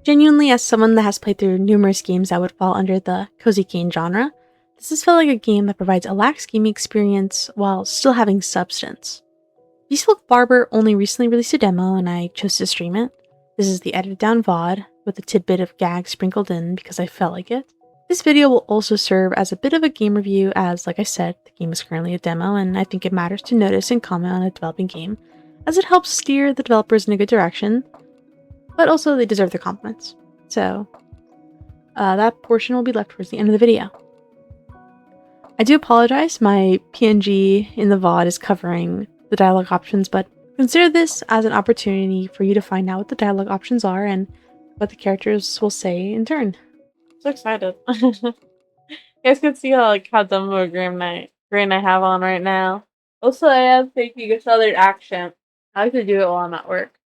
Genuinely, as someone that has played through numerous games that would fall under the cozy game genre, this has felt like a game that provides a lax gaming experience while still having substance. Beastfolk Barber only recently released a demo and I chose to stream it. This is the edited down VOD, with a tidbit of gag sprinkled in because I felt like it. This video will also serve as a bit of a game review as, like I said, the game is currently a demo and I think it matters to notice and comment on a developing game, as it helps steer the developers in a good direction, but also they deserve their compliments. So, that portion will be left towards the end of the video. I do apologize, my PNG in the VOD is covering the dialogue options, but consider this as an opportunity for you to find out what the dialogue options are and what the characters will say in turn. So excited. You guys can see how dumb of a grain I have on right now. Also, I am taking a southern accent. I like to do it while I'm at work.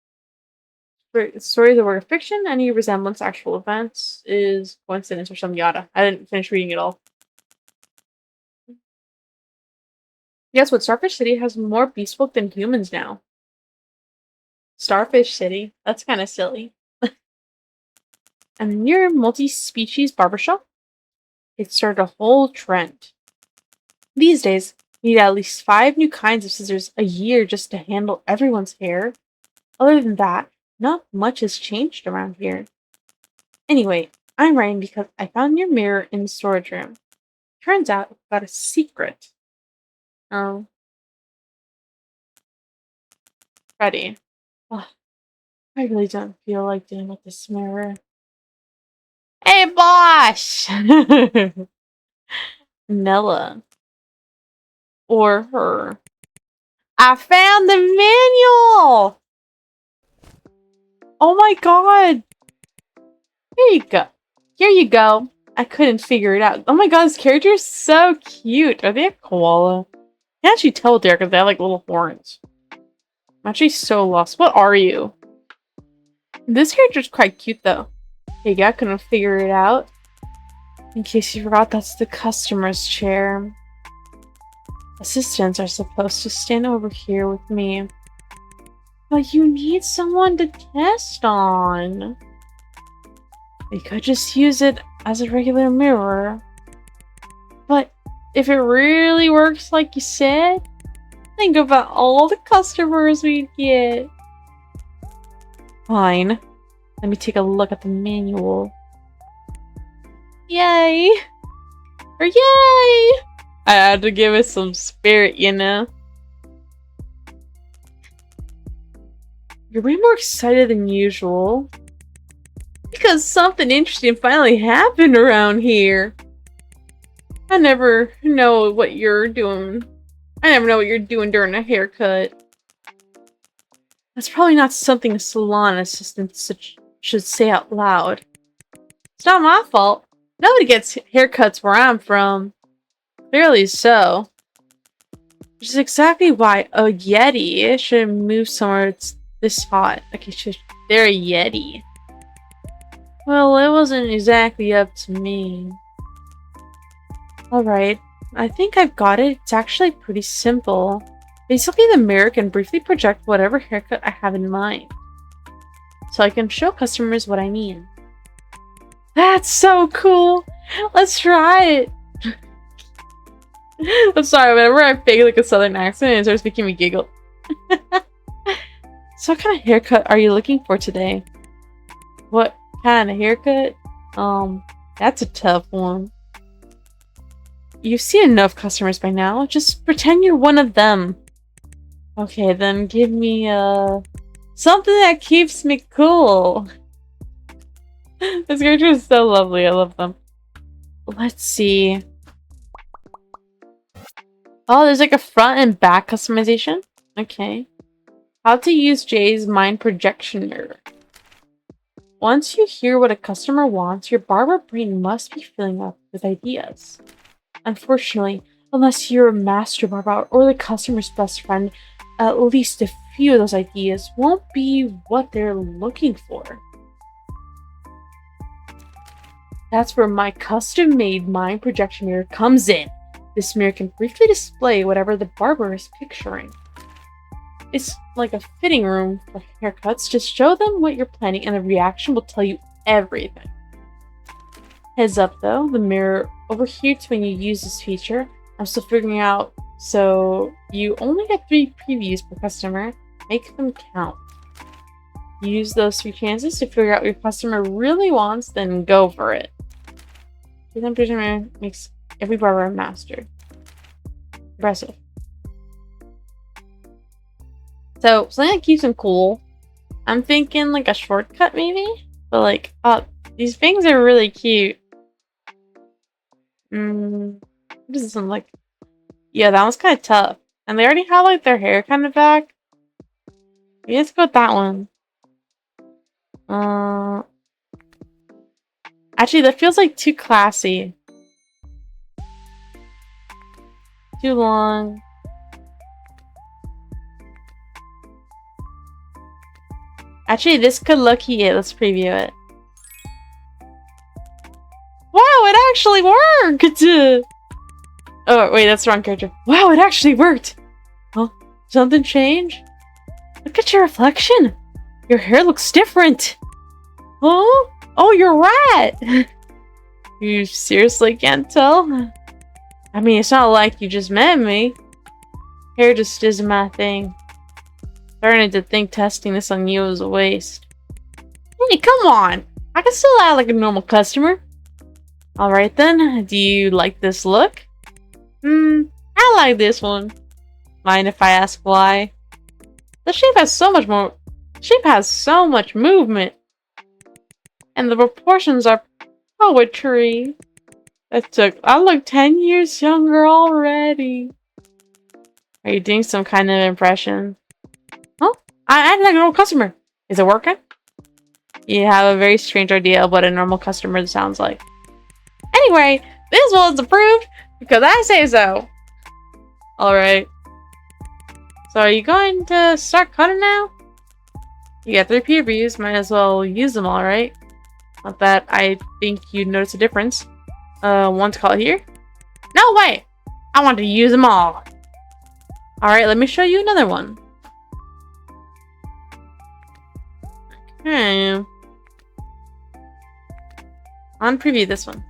Stories of work of fiction, any resemblance to actual events is coincidence or some yada. I didn't finish reading it all. Guess what? Starfish City has more beastfolk than humans now. Starfish City? That's kind of silly. And near multi-species barbershop, it started a whole trend. These days, you need at least 5 new kinds of scissors a year just to handle everyone's hair. Other than that, not much has changed around here. Anyway, I'm writing because I found your mirror in the storage room. Turns out it's got a secret. Oh. Ready. Oh, I really don't feel like dealing with this mirror. Hey, boss! Nella. Or her. I found the manual! Oh my god! Here you go. Here you go. I couldn't figure it out. Oh my god, this character is so cute. Are they a koala? I can't actually tell what they are because they have like little horns. I'm actually so lost. What are you? This character's quite cute though. Here you go, I couldn't figure it out. In case you forgot, that's the customer's chair. Assistants are supposed to stand over here with me. But you need someone to test on. We could just use it as a regular mirror. But if it really works like you said, think about all the customers we'd get. Fine. Let me take a look at the manual. Yay! Or yay! I had to give it some spirit, you know? You're way more excited than usual. Because something interesting finally happened around here. I never know what you're doing. I never know what you're doing during a haircut. That's probably not something a salon assistant should say out loud. It's not my fault. Nobody gets haircuts where I'm from. Clearly so. Which is exactly why a Yeti should move somewhere it's this hot. Okay, they're a Yeti. Well, it wasn't exactly up to me. Alright, I think I've got it. It's actually pretty simple. Basically, the mirror can briefly project whatever haircut I have in mind. So I can show customers what I mean. That's so cool! Let's try it! I'm sorry, whenever I fake like a southern accent, it starts making me giggle. So what kind of haircut are you looking for today? What kind of haircut? That's a tough one. You've seen enough customers by now. Just pretend you're one of them. Okay, then give me, something that keeps me cool. This character is so lovely. I love them. Let's see. Oh, there's like a front and back customization. Okay. How to use Jay's mind projection mirror. Once you hear what a customer wants, your barber brain must be filling up with ideas. Unfortunately, unless you're a master barber or the customer's best friend, at least a few of those ideas won't be what they're looking for. That's where my custom-made mind projection mirror comes in. This mirror can briefly display whatever the barber is picturing. It's like a fitting room for haircuts. Just show them what you're planning and the reaction will tell you everything. Heads up though, the mirror overheats when you use this feature. I'm still figuring out, so you only get 3 previews per customer. Make them count. Use those 3 chances to figure out what your customer really wants, then go for it. The temperature makes every barber a master. Impressive. So, something that keeps them cool. I'm thinking like a shortcut maybe? But like, oh, these things are really cute. What does this one like? Yeah, that one's kind of tough. And they already have like their hair kind of back. Maybe let's go with that one. Actually, that feels like too classy. Too long. Actually, this could look-y it. Let's preview it. Wow, it actually worked! Oh, wait, that's the wrong character. Wow, it actually worked! Oh, something changed? Look at your reflection! Your hair looks different! Oh? Oh, you're a rat! You seriously can't tell? I mean, it's not like you just met me. Hair just isn't my thing. Starting to think testing this on you is a waste. Hey, come on! I can still act like a normal customer. Alright then, do you like this look? I like this one. Mind if I ask why? The shape has so much movement. And the proportions are poetry. I look 10 years younger already. Are you doing some kind of impression? Oh, I act like a normal customer. Is it working? You have a very strange idea of what a normal customer sounds like. Anyway, this one's approved because I say so. Alright. So are you going to start cutting now? You got 3 previews, might as well use them all, right? Not that I think you'd notice a difference. Want to call it here? No way! I want to use them all. Alright, let me show you another one. Okay. On preview this one.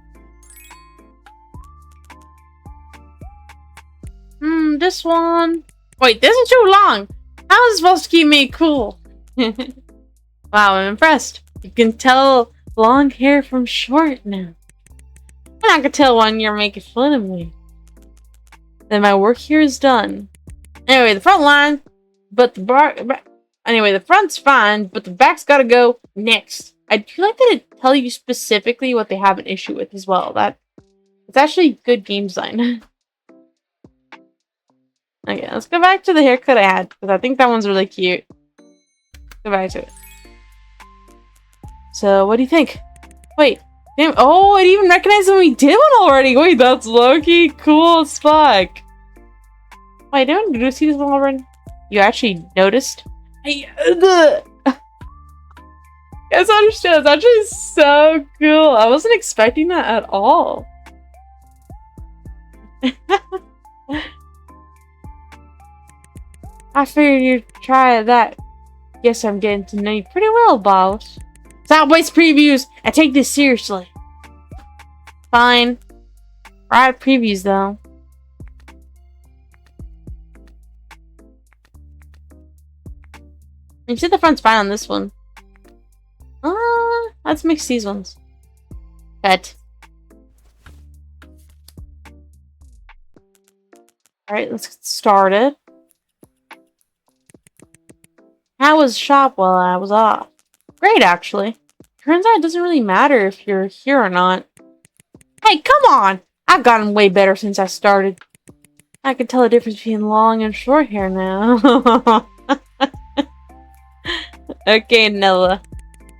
This one. Wait, this is too long. How is it supposed to keep me cool? Wow, I'm impressed. You can tell long hair from short now. And I can tell when you're making fun of me. Then my work here is done. Anyway, the front line, but anyway, the front's fine, but the back's gotta go next. I do like that it tells you specifically what they have an issue with as well. It's actually good game design. Okay, let's go back to the haircut I had, because I think that one's really cute. Go back to it. So, what do you think? Wait, damn, oh, it even recognized when we did one already! Wait, that's low-key cool as fuck! Wait, did you see this one already? You actually noticed? Yes, I understand. It's actually so cool. I wasn't expecting that at all. I figured you'd try that. Guess I'm getting to know you pretty well, boss. Stop waste previews and take this seriously. Fine. Right previews though. You said the front's fine on this one. Let's mix these ones. Cut. Alright, let's get started. How was shop while I was off? Great, actually. Turns out it doesn't really matter if you're here or not. Hey, come on! I've gotten way better since I started. I can tell the difference between long and short hair now. Okay, Nella.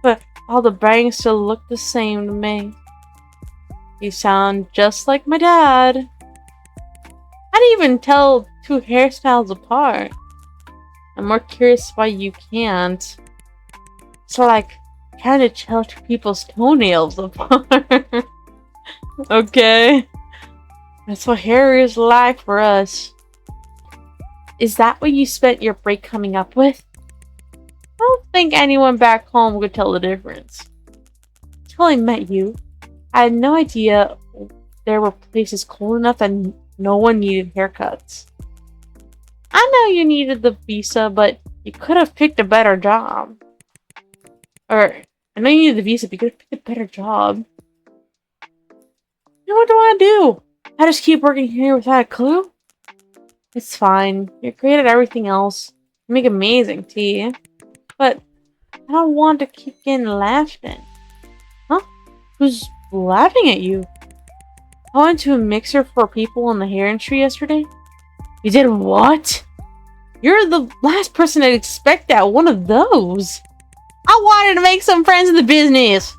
But all the bangs still look the same to me. You sound just like my dad. How do you even tell 2 hairstyles apart? I'm more curious why you can't. It's like trying to tell 2 people's toenails apart. Okay. That's what hair is like for us. Is that what you spent your break coming up with? I don't think anyone back home could tell the difference. until I met you. I had no idea there were places cold enough that no one needed haircuts. I know you needed the visa, but you could have picked a better job. Or, I know you needed the visa, but you could have picked a better job. Now what do I do? I just keep working here without a clue? It's fine. You're great at everything else. You make amazing tea. But I don't want to keep getting laughed at. Huh? Who's laughing at you? I went to a mixer for people in the hair industry yesterday. You did what? You're the last person I'd expect at one of those. I wanted to make some friends in the business.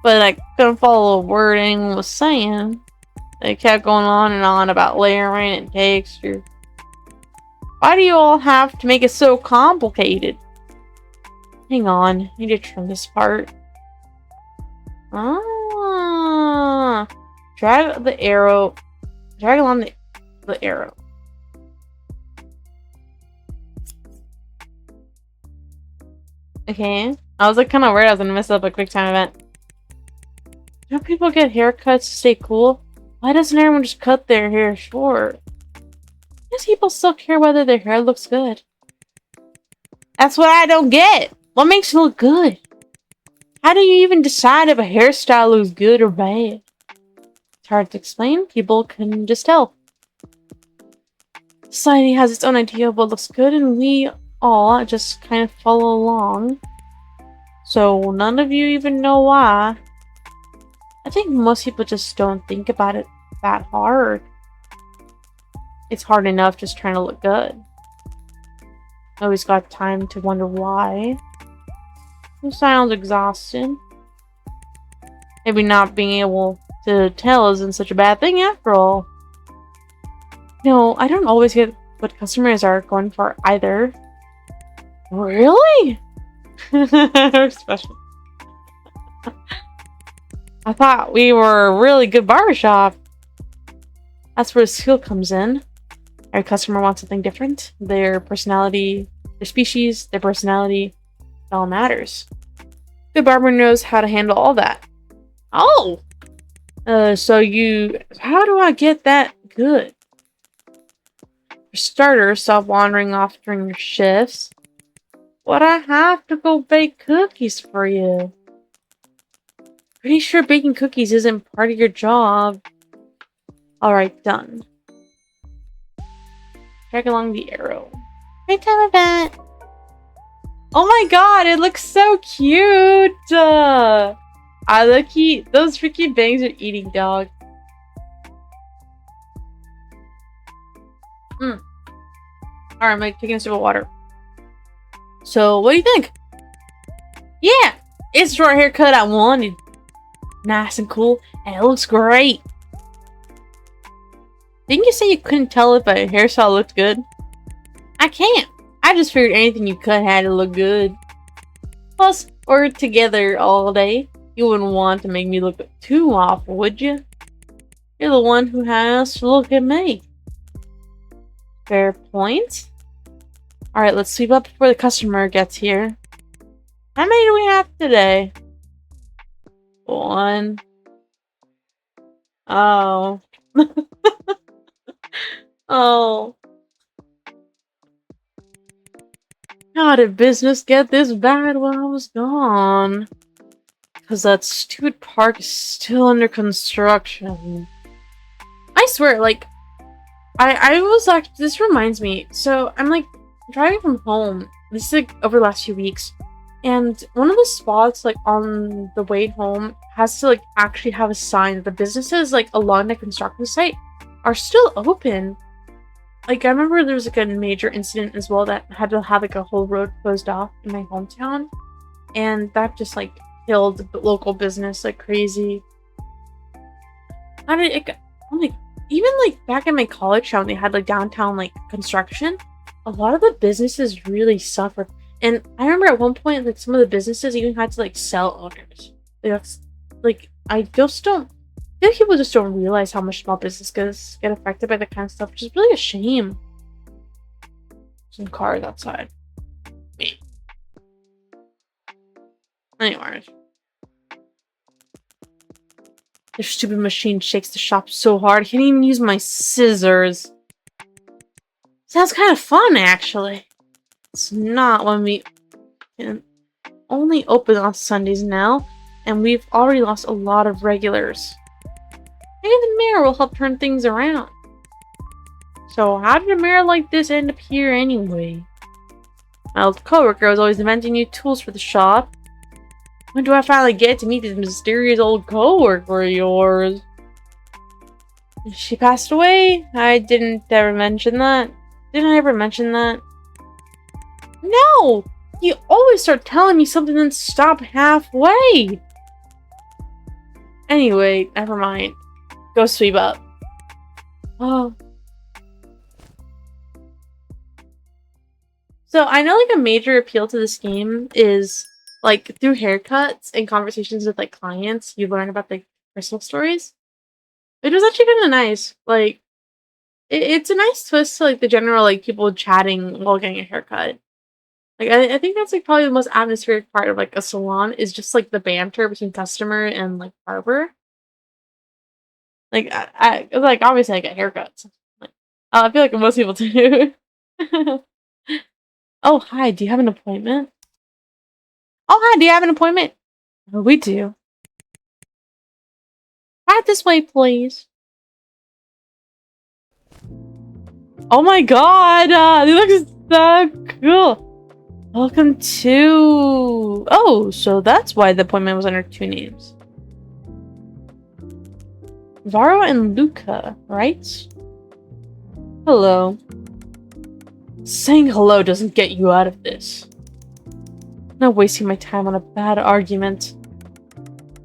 But I couldn't follow a word anyone was saying. They kept going on and on about layering and texture. Why do you all have to make it so complicated? Hang on, I need to trim this part. Ah, drag the arrow. Drag along the arrow. Okay. I was like kind of worried I was gonna mess up a quick time event. Don't people get haircuts to stay cool? Why doesn't everyone just cut their hair short? Because people still care whether their hair looks good. That's what I don't get. What makes it look good? How do you even decide if a hairstyle looks good or bad? It's hard to explain. People can just tell. Society has its own idea of what looks good, and we all just kind of follow along. So none of you even know why. I think most people just don't think about it that hard. It's hard enough just trying to look good. Nobody's got time to wonder why. It sounds exhausting. Maybe not being able to tell isn't such a bad thing after all. No, I don't always get what customers are going for either. Really? Special. I thought we were a really good barbershop. That's where the skill comes in. Every customer wants something different. Their personality, their species, their personality, it all matters. The barber knows how to handle all that. Oh! How do I get that good? For starters, stop wandering off during your shifts. Would I have to go bake cookies for you? Pretty sure baking cookies isn't part of your job. Alright, done. Drag along the arrow. Great time event! Oh my god, it looks so cute! Those freaky bangs are eating, dog. Alright, I'm like taking a sip of water. So, what do you think? Yeah! It's the short haircut I wanted. Nice and cool, and it looks great. Didn't you say you couldn't tell if a hairstyle looked good? I can't. I just figured anything you cut had to look good. Plus, we're together all day. You wouldn't want to make me look too awful, would you? You're the one who has to look at me. Fair point. Alright, let's sweep up before the customer gets here. How many do we have today? 1. Oh. Oh. How did business get this bad while I was gone? Because that stupid park is still under construction. I swear, like, I was like, this reminds me. So, I'm like, driving from home. This is like over the last few weeks. And one of the spots, like, on the way home has to, like, actually have a sign that the businesses, like, along the construction site are still open. Like, I remember there was, like, a major incident as well that had to have, like, a whole road closed off in my hometown. And that just, like, killed the local business like crazy. I'm like, even, like, back in my college town, they had, like, downtown, like, construction. A lot of the businesses really suffered. And I remember at one point, like, some of the businesses even had to, like, sell owners. Like, I just don't... I think people just don't realize how much small businesses get affected by that kind of stuff, which is really a shame. Some cars outside. Me. Anyways. Their stupid machine shakes the shop so hard, I can't even use my scissors. Sounds kind of fun, actually. It's not when we can only open on Sundays now, and we've already lost a lot of regulars. Maybe the mayor will help turn things around. So how did a mayor like this end up here anyway? My old coworker was always inventing new tools for the shop. When do I finally get to meet this mysterious old coworker of yours? She passed away? I didn't ever mention that. Didn't I ever mention that? No! You always start telling me something and stop halfway! Anyway, never mind. Go sweep up. Oh. So I know like a major appeal to this game is like through haircuts and conversations with like clients, you learn about like personal stories. It was actually kind of nice. Like it's a nice twist to like the general like people chatting while getting a haircut. Like I think that's like probably the most atmospheric part of like a salon is just like the banter between customer and like barber. Like I like obviously I get haircuts. Like, I feel like most people do. Oh hi, do you have an appointment? Oh hi, do you have an appointment? Oh, we do. Right this way, please. Oh my god, he looks so cool. Welcome to... Oh, so that's why the appointment was under 2 names. Varo and Luca, right? Hello. Saying hello doesn't get you out of this. I'm not wasting my time on a bad argument.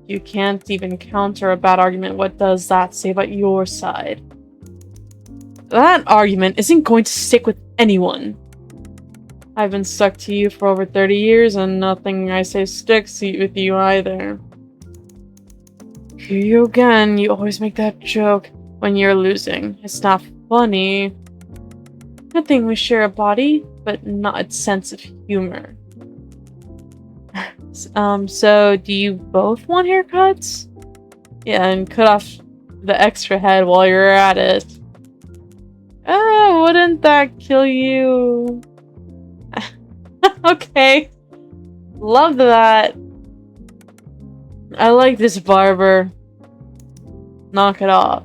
You can't even counter a bad argument. What does that say about your side? That argument isn't going to stick with anyone. I've been stuck to you for over 30 years and nothing I say sticks with you either. Here you again, you always make that joke when you're losing. It's not funny. Good thing we share a body, but not its sense of humor. So do you both want haircuts? Yeah, and cut off the extra head while you're at it. Oh, wouldn't that kill you? Okay. Love that. I like this barber. Knock it off.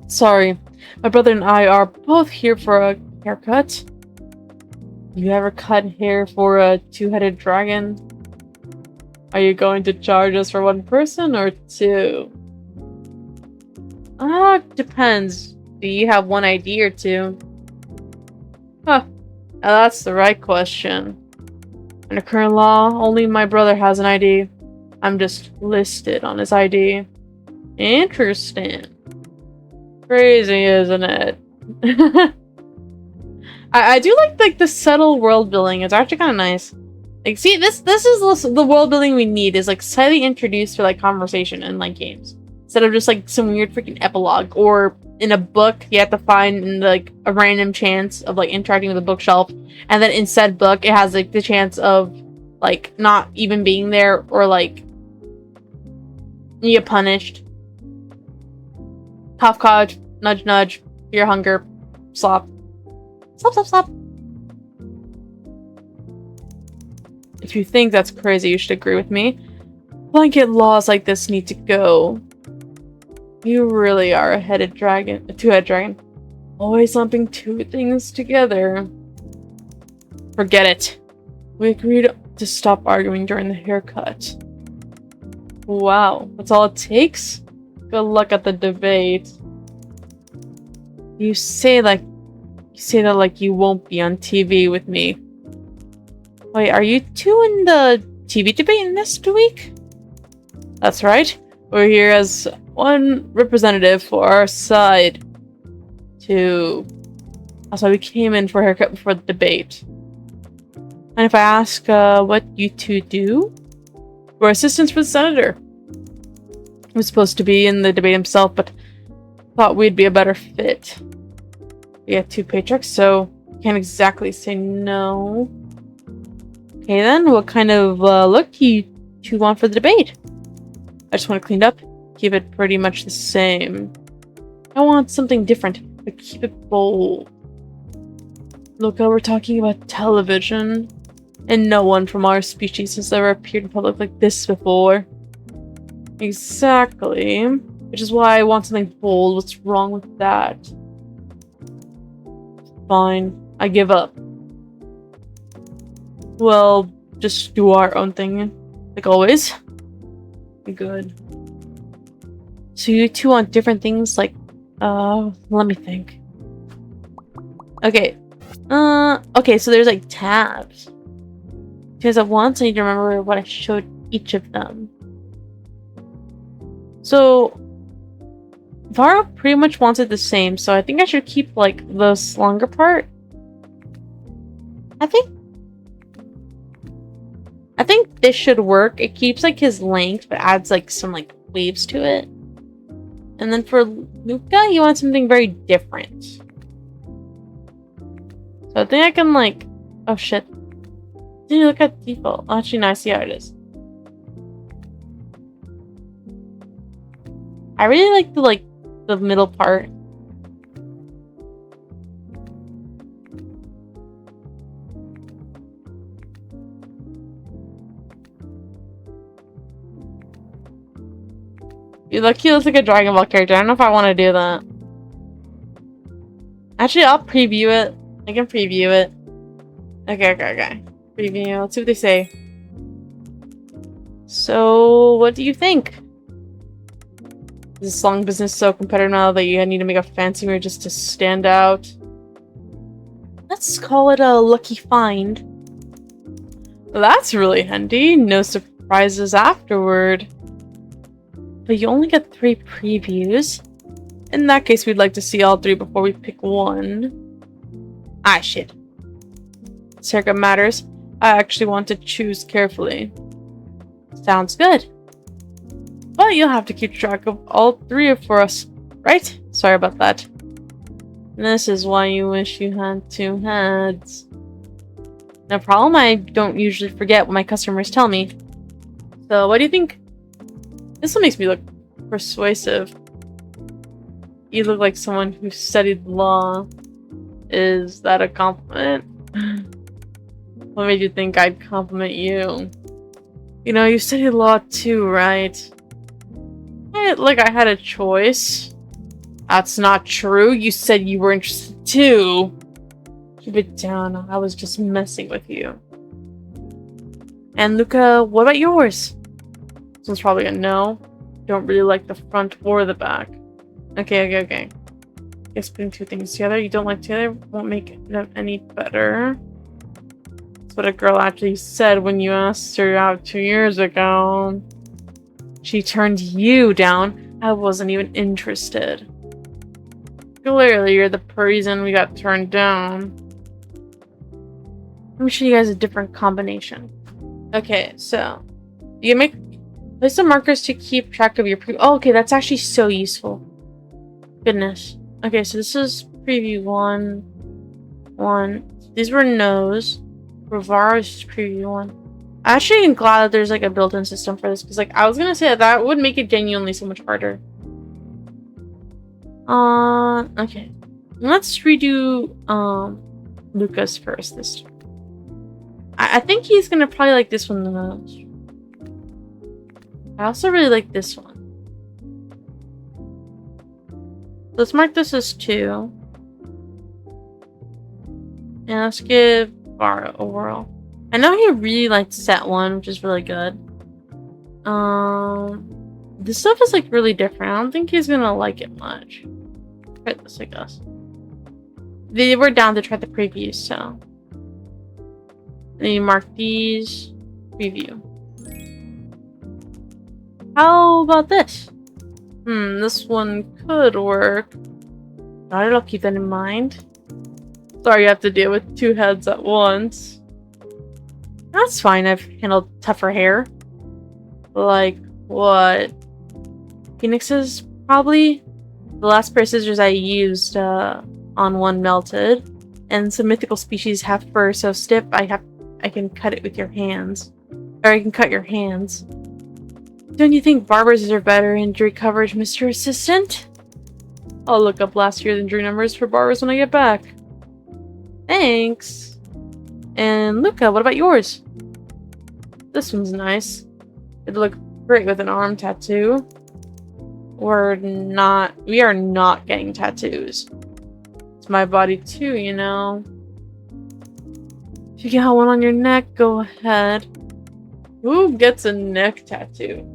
Sorry, my brother and I are both here for a haircut. You ever cut hair for a 2-headed dragon? Are you going to charge us for 1 person or 2? Depends. Do you have 1 ID or 2? Huh. Now that's the right question. Under current law, only my brother has an ID. I'm just listed on his ID. Interesting. Crazy, isn't it? I do like the subtle world building. It's actually kind of nice. Like, see, this is the world building we need. Is like slightly introduced for like conversation in like games, instead of just like some weird freaking epilogue. Or in a book, you have to find like a random chance of like interacting with a bookshelf, and then in said book, it has like the chance of like not even being there, or like you get punished. Cough, cough, nudge, nudge. Your hunger, slop. Slop, slop, slop. If you think that's crazy, you should agree with me. Blanket laws like this need to go. You really are a 2-headed dragon. Always lumping 2 things together. Forget it. We agreed to stop arguing during the haircut. Wow, that's all it takes? Good luck at the debate. You say that like you won't be on TV with me. Wait, are you 2 in the TV debate next week? That's right. We're here as 1 representative for our side. 2. That's why we came in for a haircut before the debate. And if I ask what you 2 do? We're assistants for the senator. He was supposed to be in the debate himself, but thought we'd be a better fit. We have 2 paychecks, so can't exactly say no. Okay then, what kind of look do you 2 want for the debate? I just want it cleaned up. keep it pretty much the same. I want something different, but keep it bold. Look, we're talking about television, and no one from our species has ever appeared in public like this before. Exactly. Which is why I want something bold. What's wrong with that? Fine. I give up. Well, just do our own thing, like always. Good. So you two want different things, like, let me think. Okay. Okay, so there's like tabs. Because at once I need to remember what I showed each of them. So Vara pretty much wants it the same, so I think I should keep like this longer part. I think this should work. It keeps like his length, but adds like some like waves to it. And then for Luca, you want something very different. So I think I can like, oh shit. Did you look at default? Oh, actually, no, I see how it is. I really like the middle part. You're lucky he looks like a Dragon Ball character. I don't know if I want to do that. Actually, I'll preview it. I can preview it. Okay. Preview. Let's see what they say. So, what do you think? Is this long business so competitive now that you need to make a fancy mirror just to stand out? Let's call it a lucky find. Well, that's really handy. No surprises afterward. But you only get 3 previews. In that case, we'd like to see all 3 before we pick one. Ah, shit. Circuit matters. I actually want to choose carefully. Sounds good. But you'll have to keep track of all 3 for us, right? Sorry about that. This is why you wish you had 2 heads. No problem, I don't usually forget what my customers tell me. So, what do you think? This one makes me look persuasive. You look like someone who studied law. Is that a compliment? What made you think I'd compliment you? You know, you studied law too, right? Like I had a choice. That's not true. You said you were interested too. Keep it down. I was just messing with you. And Luca, what about yours? This one's probably a no. Don't really like the front or the back. Okay. Guess putting 2 things together you don't like together won't make them any better. That's what a girl actually said when you asked her out 2 years ago. She turned you down. I wasn't even interested. Clearly, you're the reason we got turned down. Let me show you guys a different combination. Okay, so you can place some markers to keep track of your oh, okay, that's actually so useful. Goodness. Okay, so this is preview 1. These were no's. Rivara's preview 1. I actually am glad that there's like a built-in system for this, because like I was gonna say that would make it genuinely so much harder. Okay. Let's redo Lucas first this time. I think he's gonna probably like this one the most. I also really like this one. Let's mark this as 2. And let's give Vara a whirl. I know he really liked set 1, which is really good. This stuff is like really different. I don't think he's gonna like it much. Try this, I guess. They were down to try the previews, so. And you mark these. Preview. How about this? This one could work. Alright, I'll keep that in mind. Sorry you have to deal with 2 heads at once. That's fine, I've handled tougher hair. Like, what? Phoenixes, probably? The last pair of scissors I used on one melted. And some mythical species have fur so stiff I can cut it with your hands. Or I can cut your hands. Don't you think barbers deserve better injury coverage, Mr. Assistant? I'll look up last year's injury numbers for barbers when I get back. Thanks. And Luca, what about yours? This one's nice. It'd look great with an arm tattoo. We are not getting tattoos. It's my body too, you know. If you get one on your neck, go ahead. Who gets a neck tattoo?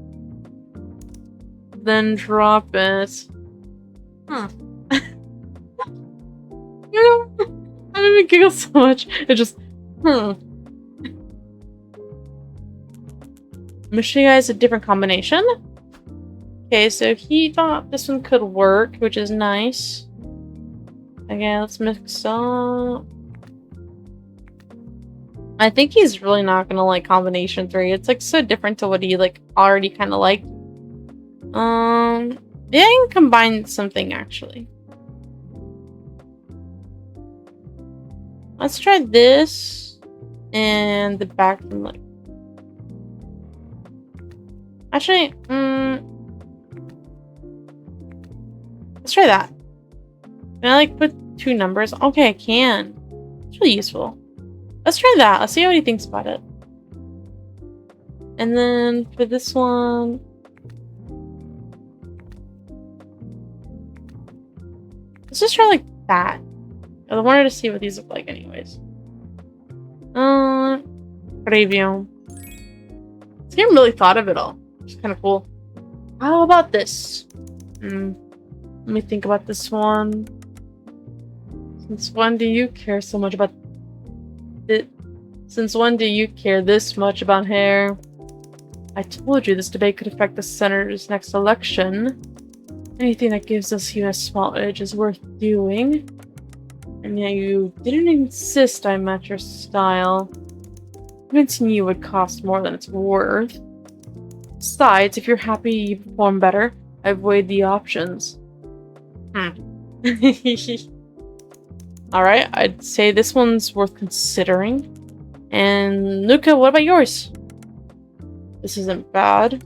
Then drop it. Huh. You know, I didn't giggle so much. It just, I'm gonna show you guys a different combination. Okay, so he thought this one could work, which is nice. Okay, let's mix up. I think he's really not gonna like combination 3. It's like so different to what he like already kind of liked. Yeah, I can combine something actually. Let's try this and the back from like. Actually, let's try that. Can I like put 2 numbers? Okay, I can. It's really useful. Let's try that. Let's see what he thinks about it. And then for this one, let's just try like that. I wanted to see what these look like anyways. Preview. This game really thought of it all. It's kind of cool. How about this? Let me think about this one. Since when do you care so much about it? Since when do you care this much about hair? I told you this debate could affect the senator's next election. Anything that gives us even a small edge is worth doing. And yet you didn't insist I match your style. Convincing you would cost more than it's worth. Besides, if you're happy you perform better, I've weighed the options. Alright, I'd say this one's worth considering. And Luca, what about yours? This isn't bad.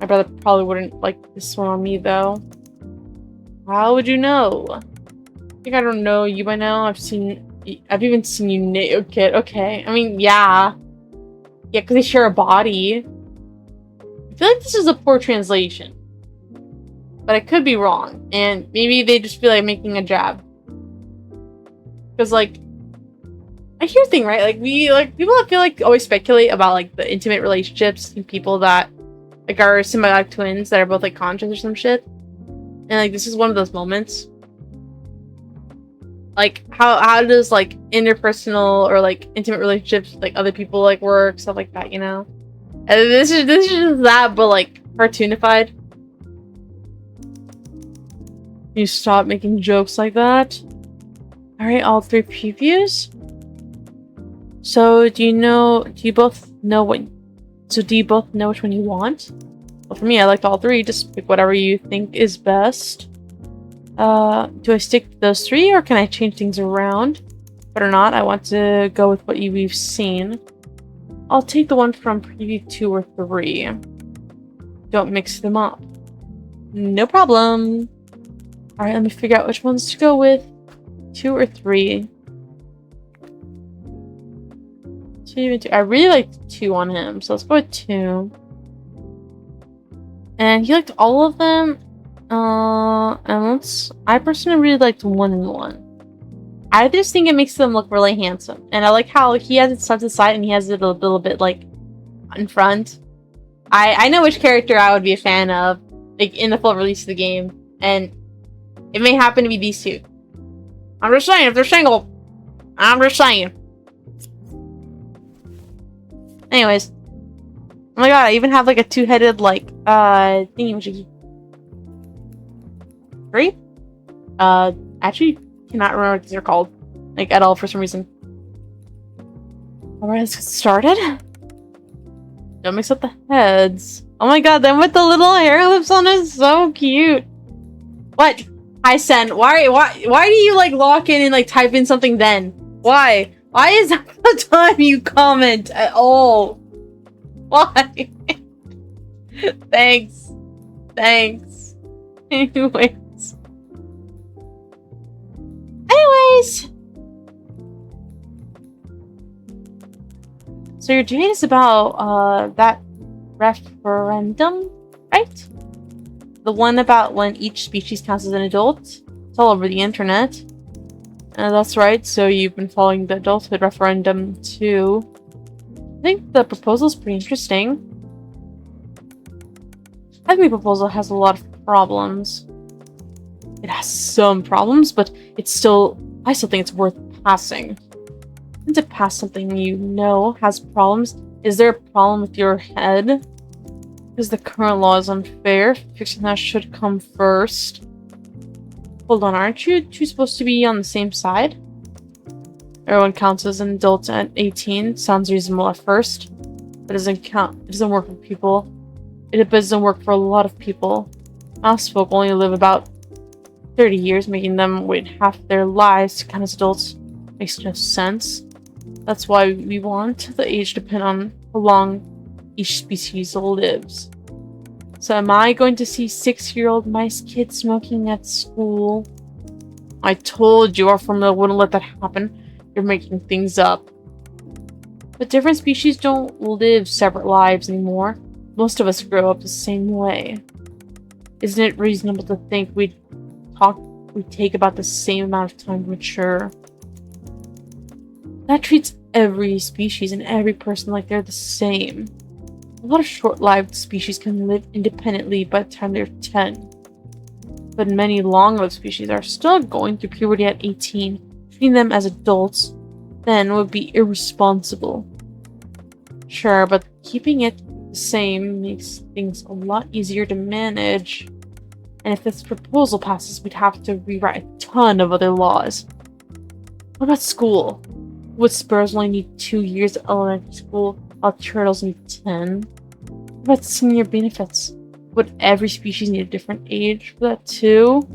My brother probably wouldn't like this one on me though. How would you know? I think I don't know you by now. I've even seen you naked. Okay. I mean, yeah. Yeah, because they share a body. I feel like this is a poor translation. But I could be wrong. And maybe they just feel like making a jab. Because, like, I hear thing, right? Like, people that feel like always speculate about, like, the intimate relationships and people that, like, are symbiotic twins that are both, like, conscious or some shit. And, like, this is one of those moments. Like, how does, like, interpersonal or, like, intimate relationships with, like, other people, like, work? Stuff like that, you know? And this is just that, but, like, cartoonified. You stop making jokes like that? Alright, all 3 previews? So, do you both know which one you want? Well, for me, I liked all 3. Just pick whatever you think is best. Do I stick to those 3, or can I change things around? But or not, I want to go with what we've seen. I'll take the one from preview 2 or 3. Don't mix them up. No problem. Alright, let me figure out which ones to go with. 2 or 3. 2. I really liked 2 on him, so let's go with 2. And he liked all of them. I personally really liked 1 and 1. I just think it makes them look really handsome. And I like how he has it side to side and he has it a little bit, like, in front. I know which character I would be a fan of, like, in the full release of the game. And it may happen to be these 2. I'm just saying, if they're single. I'm just saying. Anyways. Oh my god, I even have, like, a 2-headed, like, thingy-majiggy. 3? Actually, cannot remember what these are called. Like, at all, for some reason. Alright, let's get started. Don't mix up the heads. Oh my god, then with the little hair lips on is so cute. What? Hi, Sen. Why do you, like, lock in and, like, type in something then? Why? Why is that the time you comment at all? Why? Thanks. Thanks. Anyways. So your debate is about that referendum, right? The one about when each species counts as an adult. It's all over the internet. That's right, so you've been following the adulthood referendum too. I think the proposal's pretty interesting. I think the proposal has a lot of problems. It has some problems, but I still think it's worth passing. And to pass something you know has problems, is there a problem with your head? Because the current law is unfair. Fixing that should come first. Hold on, aren't you two supposed to be on the same side? Everyone counts as an adult at 18. Sounds reasonable at first. But it doesn't count. It doesn't work for people. It doesn't work for a lot of people. Most folk only live about 30 years, making them wait half their lives to count as adults. Makes no sense. That's why we want the age to depend on how long each species lives. So am I going to see 6-year-old mice kids smoking at school? I told you our formula wouldn't let that happen. You're making things up. But different species don't live separate lives anymore. Most of us grow up the same way. Isn't it reasonable to think we take about the same amount of time to mature? That treats every species and every person like they're the same. A lot of short-lived species can live independently by the time they're 10. But many long-lived species are still going through puberty at 18. Treating them as adults then would be irresponsible. Sure, but keeping it the same makes things a lot easier to manage. And if this proposal passes, we'd have to rewrite a ton of other laws. What about school? Would sparrows only need 2 years of elementary school, while turtles need 10? What about senior benefits? Would every species need a different age for that too?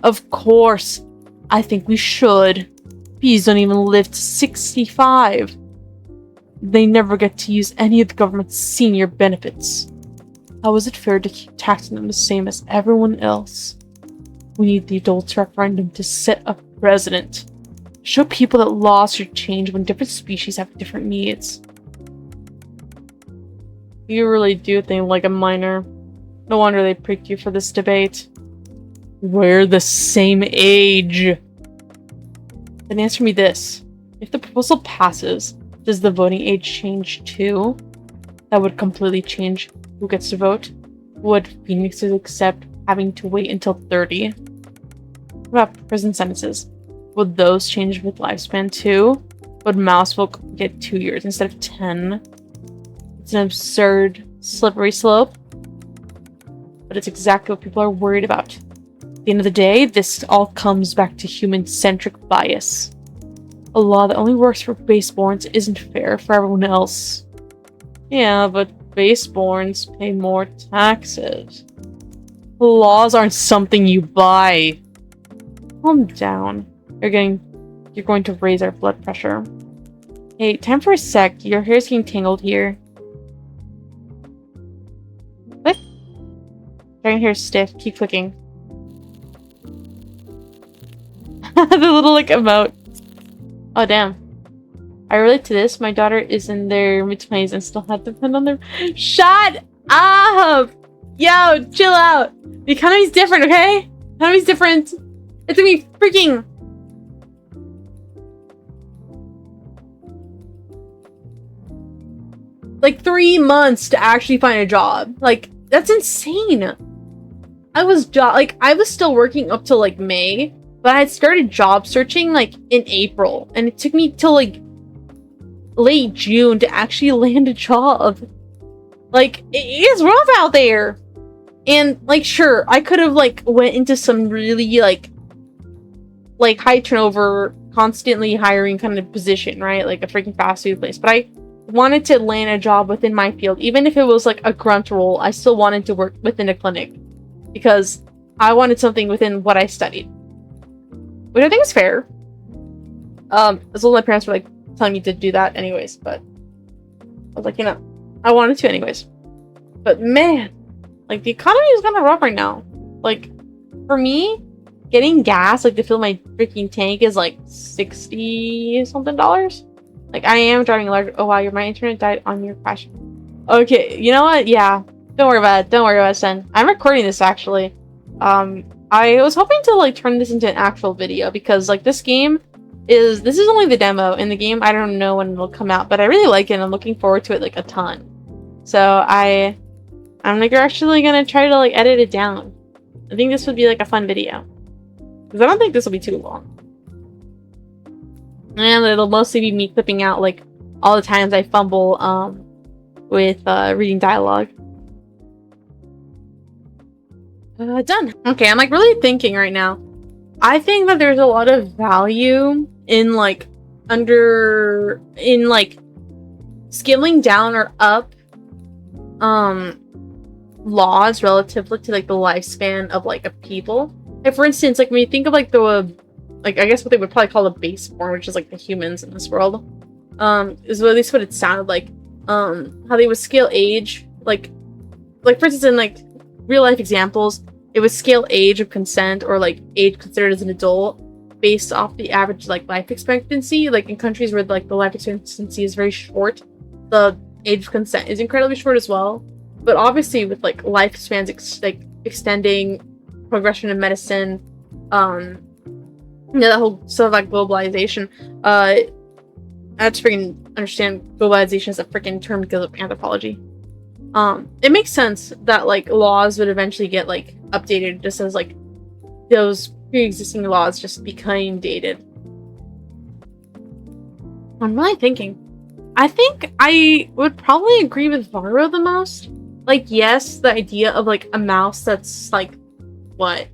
Of course! I think we should. Bees don't even live to 65. They never get to use any of the government's senior benefits. How is it fair to keep taxing them the same as everyone else? We need the adults referendum to set a precedent. Show people that laws should change when different species have different needs. You really do think like a minor. No wonder they picked you for this debate. We're the same age. Then answer me this. If the proposal passes, does the voting age change too? That would completely change who gets to vote. Would phoenixes accept having to wait until 30? What about prison sentences? Would those change with lifespan too? Would mousefolk get 2 years instead of 10? It's an absurd, slippery slope. But it's exactly what people are worried about. At the end of the day, this all comes back to human-centric bias. A law that only works for baseborns isn't fair for everyone else. Yeah, but baseborns pay more taxes. Laws aren't something you buy. Calm down. You're going to raise our blood pressure. Hey, time for a sec. Your hair's getting tangled here. Click. Dragon hair's stiff. Keep clicking. The little like emote. Oh damn. I relate to this. My daughter is in their mid-20s and still had to depend on their— Shut up! Yo, chill out. The economy's different, okay? The economy's different. It's gonna be freaking— like 3 months to actually find a job. Like, that's insane. I was still working up till like May, but I had started job searching like in April, and it took me till like late June to actually land a job. Like, it is rough out there. And like, sure, I could have like went into some really like high turnover, constantly hiring kind of position, right? Like a freaking fast food place. But I wanted to land a job within my field. Even if it was like a grunt role, I still wanted to work within a clinic because I wanted something within what I studied, which I think is fair. As well, my parents were like telling me to do that anyways, but I was like, you know, I wanted to anyways. But man, like the economy is kind of rough right now. Like for me, getting gas like to fill my freaking tank is like $60 something. Like I am driving a large. Oh wow, my internet died on your crash. Okay, you know what? Yeah, don't worry about it. Don't worry about it, Sen. I'm recording this actually. I was hoping to like turn this into an actual video because like this is only the demo. In the game, I don't know when it'll come out, but I really like it and I'm looking forward to it like a ton. So I'm like actually gonna try to like edit it down. I think this would be like a fun video. Because I don't think this will be too long. And it'll mostly be me clipping out like all the times I fumble with reading dialogue. Done. Okay, I'm like really thinking right now. I think that there's a lot of value in like scaling down or up laws relatively to like the lifespan of like a people. Like for instance, like when you think of like I guess what they would probably call the baseborn, which is like the humans in this world, is at least what it sounded like. How they would scale age, like for instance in like real life examples, it would scale age of consent or like age considered as an adult based off the average like life expectancy. Like in countries where like the life expectancy is very short, the age of consent is incredibly short as well. But obviously with like lifespans extending, progression of medicine, that whole sort of like globalization, I have to freaking understand globalization as a freaking term because of anthropology. It makes sense that like laws would eventually get like updated just as like those pre-existing laws just became dated. I'm really thinking. I think I would probably agree with Varo the most. Like, yes, the idea of like a mouse that's like, what,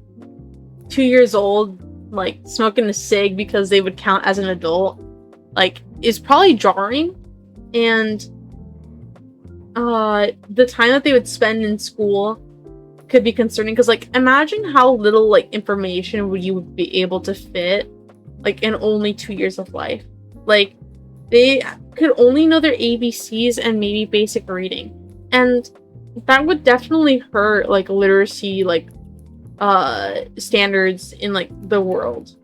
2 years old, like smoking a cig because they would count as an adult, like, is probably jarring. And the time that they would spend in school could be concerning because like imagine how little like information would you be able to fit like in only 2 years of life. Like they could only know their ABCs and maybe basic reading, and that would definitely hurt like literacy like standards in like the world.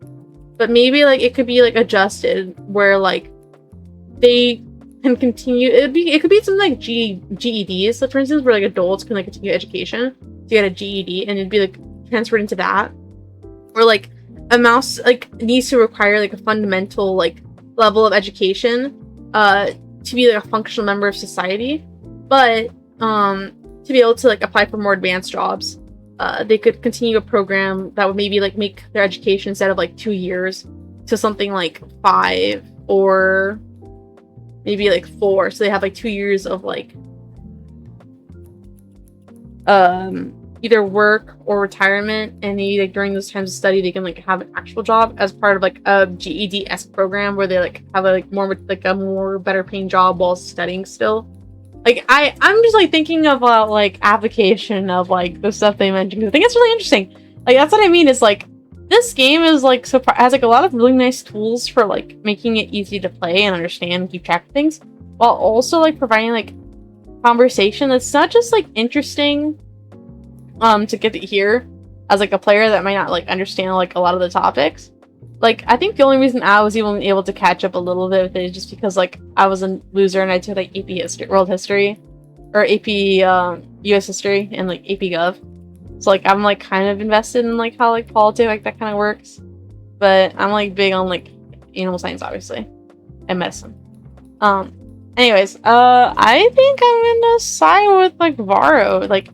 But maybe like it could be like adjusted where like they can continue. It could be something like GEDs, so for instance, where like adults can like continue education to get a GED, and it'd be like transferred into that. Or like a mouse like needs to require like a fundamental like level of education to be like a functional member of society, but to be able to like apply for more advanced jobs, they could continue a program that would maybe like make their education instead of like 2 years to something like 5 or maybe like 4, so they have like 2 years of like either work or retirement, and maybe like during those times of study they can like have an actual job as part of like a GED-esque program where they like have a more better paying job while studying still. Like I'm just like thinking about like application of like the stuff they mentioned because I think it's really interesting. Like that's what I mean. Is like this game is like has like a lot of really nice tools for like making it easy to play and understand and keep track of things, while also like providing like conversation that's not just like interesting to get to hear as like a player that might not like understand like a lot of the topics. Like I think the only reason I was even able to catch up a little bit with it is just because like I was a loser and I took like AP history, world history, or AP US history and like AP Gov. So like I'm like kind of invested in like how like politics like that kind of works, but I'm like big on like animal science obviously and medicine. Anyways, I think I'm gonna side with like Varo. Like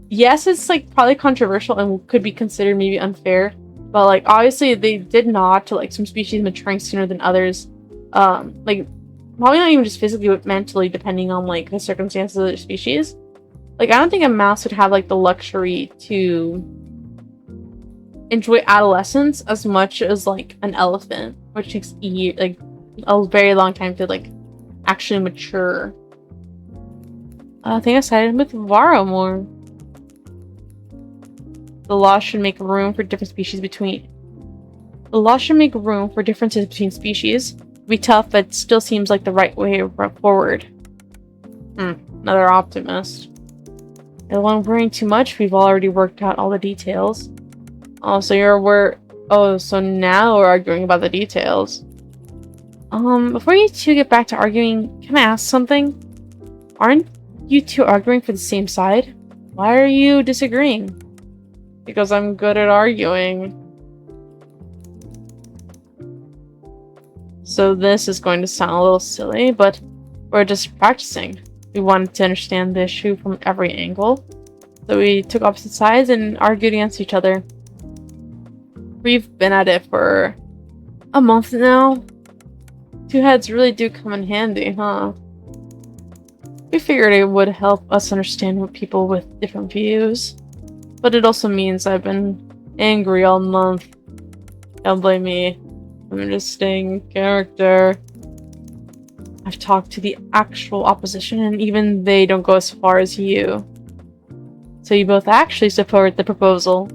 yes, it's like probably controversial and could be considered maybe unfair, but like obviously they did nod to like some species maturing sooner than others. Like probably not even just physically but mentally, depending on like the circumstances of their species. Like I don't think a mouse would have like the luxury to enjoy adolescence as much as like an elephant, which takes like a very long time to like actually mature. I think I sided with Varo more. The law should make room for differences between species. Be tough, but still seems like the right way forward. Another optimist. The one worrying too much, we've already worked out all the details. Oh, so so now we're arguing about the details. Before you two get back to arguing, can I ask something? Aren't you two arguing for the same side? Why are you disagreeing? Because I'm good at arguing. So this is going to sound a little silly, but we're just practicing. We wanted to understand the issue from every angle. So we took opposite sides and argued against each other. We've been at it for a month now. Two heads really do come in handy, huh? We figured it would help us understand what people with different views. But it also means I've been angry all month. Don't blame me. I'm just staying in character. I've talked to the actual opposition, and even they don't go as far as you. So you both actually support the proposal.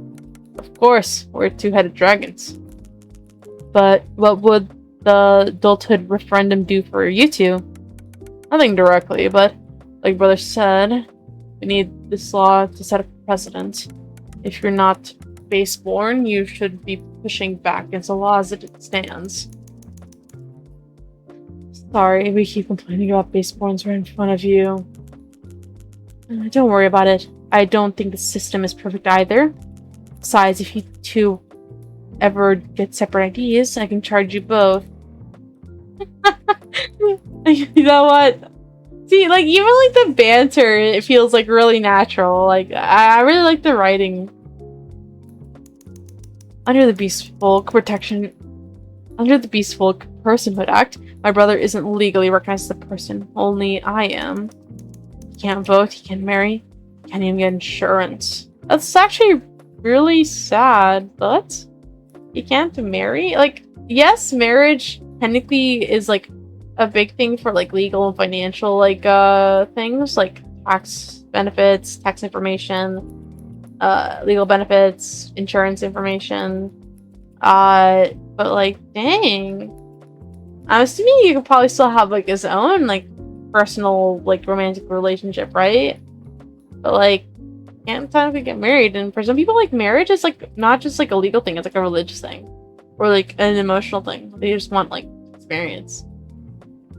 Of course, we're two-headed dragons. But what would the adulthood referendum do for you two? Nothing directly, but like brother said, we need this law to set a precedent. If you're not base-born, you should be pushing back against the law as it stands. Sorry, we keep complaining about base-borns right in front of you. Don't worry about it. I don't think the system is perfect either. Besides, if you two ever get separate IDs, I can charge you both. You know what? See, like, even like the banter, it feels like really natural. Like, I really like the writing. Under the Beastfolk Personhood Act, my brother isn't legally recognized as a person. Only I am. He can't vote, he can't marry, he can't even get insurance. That's actually really sad, but he can't marry? Like, yes, marriage technically is like a big thing for like legal and financial like things like tax benefits, tax information, legal benefits, insurance information. But like, dang. I'm assuming you could probably still have like his own like personal like romantic relationship, right? But like, can't technically get married. And for some people, like marriage is like not just like a legal thing; it's like a religious thing, or like an emotional thing. They just want like experience.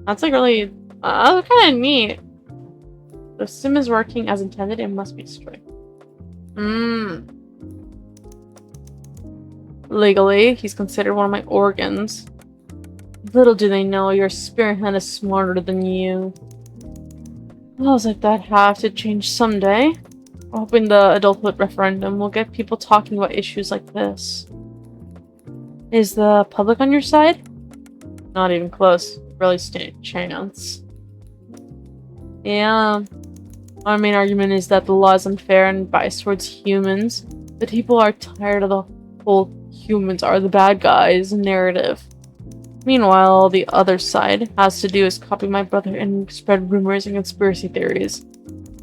That's like really kind of neat. The sim is working as intended. It must be destroyed. Legally, he's considered one of my organs. Little do they know your spirit hand is smarter than you. Laws like that have to change someday. I'm hoping the adulthood referendum will get people talking about issues like this. Is the public on your side? Not even close. Really stand a chance. Yeah. Our main argument is that the law is unfair and biased towards humans. But people are tired of the whole humans are the bad guys narrative. Meanwhile, the other side has to do is copy my brother and spread rumors and conspiracy theories.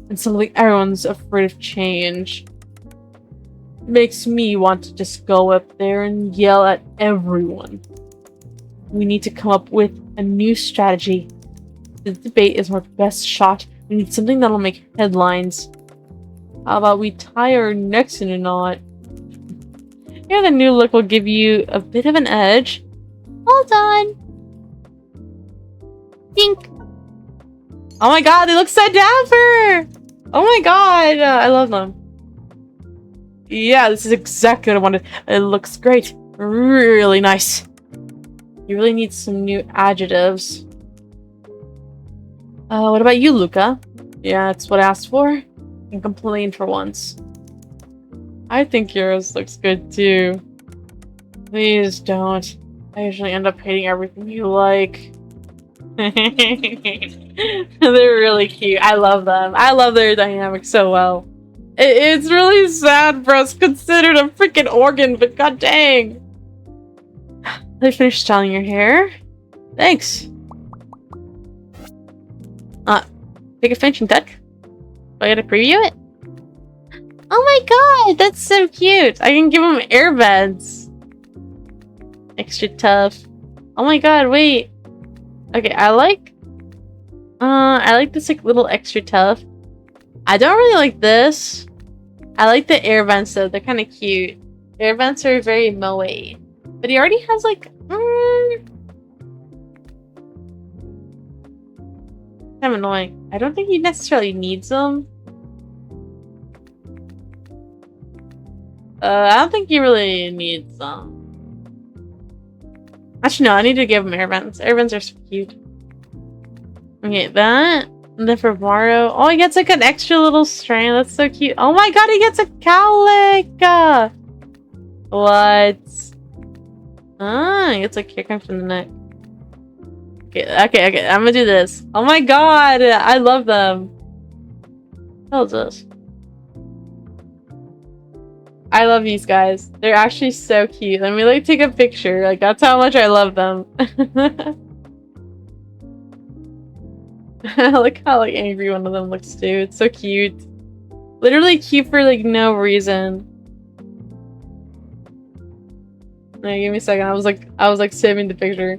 And suddenly everyone's afraid of change. It makes me want to just go up there and yell at everyone. We need to come up with a new strategy. The debate is our best shot. We need something that'll make headlines. How about we tie our necks in a knot? Here, the new look will give you a bit of an edge. Hold on. Dink. Oh my god, they look so dapper! Oh my god, I love them. Yeah, this is exactly what I wanted. It looks great. Really nice. You really need some new adjectives. What about you, Luca? Yeah, that's what I asked for. And complain for once. I think yours looks good too. Please don't. I usually end up hating everything you like. They're really cute. I love them. I love their dynamic so well. It's really sad for us considered a freaking organ, but god dang. They finished styling your hair. Thanks. Take a finishing touch. Do I gotta preview it? Oh my god, that's so cute. I can give them airbeds. Extra tough. Oh my god, wait. Okay, I like this like little extra tough. I don't really like this. I like the air vents though. They're kind of cute. Air vents are very moe. But he already has like... kind of annoying. I don't think he necessarily needs them. I don't think he really needs them. Actually, no, I need to give him air vents. Air vents are so cute. Okay, that. And then for Mario. Oh, he gets like an extra little string. That's so cute. Oh my god, he gets a cowlick! What? Ah, he gets like hair coming from the neck. Okay, I'm gonna do this. Oh my god, I love them. What is this? I love these guys. They're actually so cute. Let me like take a picture. Like that's how much I love them. I like how like angry one of them looks too. It's so cute. Literally cute for like no reason. Hey, give me a second. I was like saving the picture.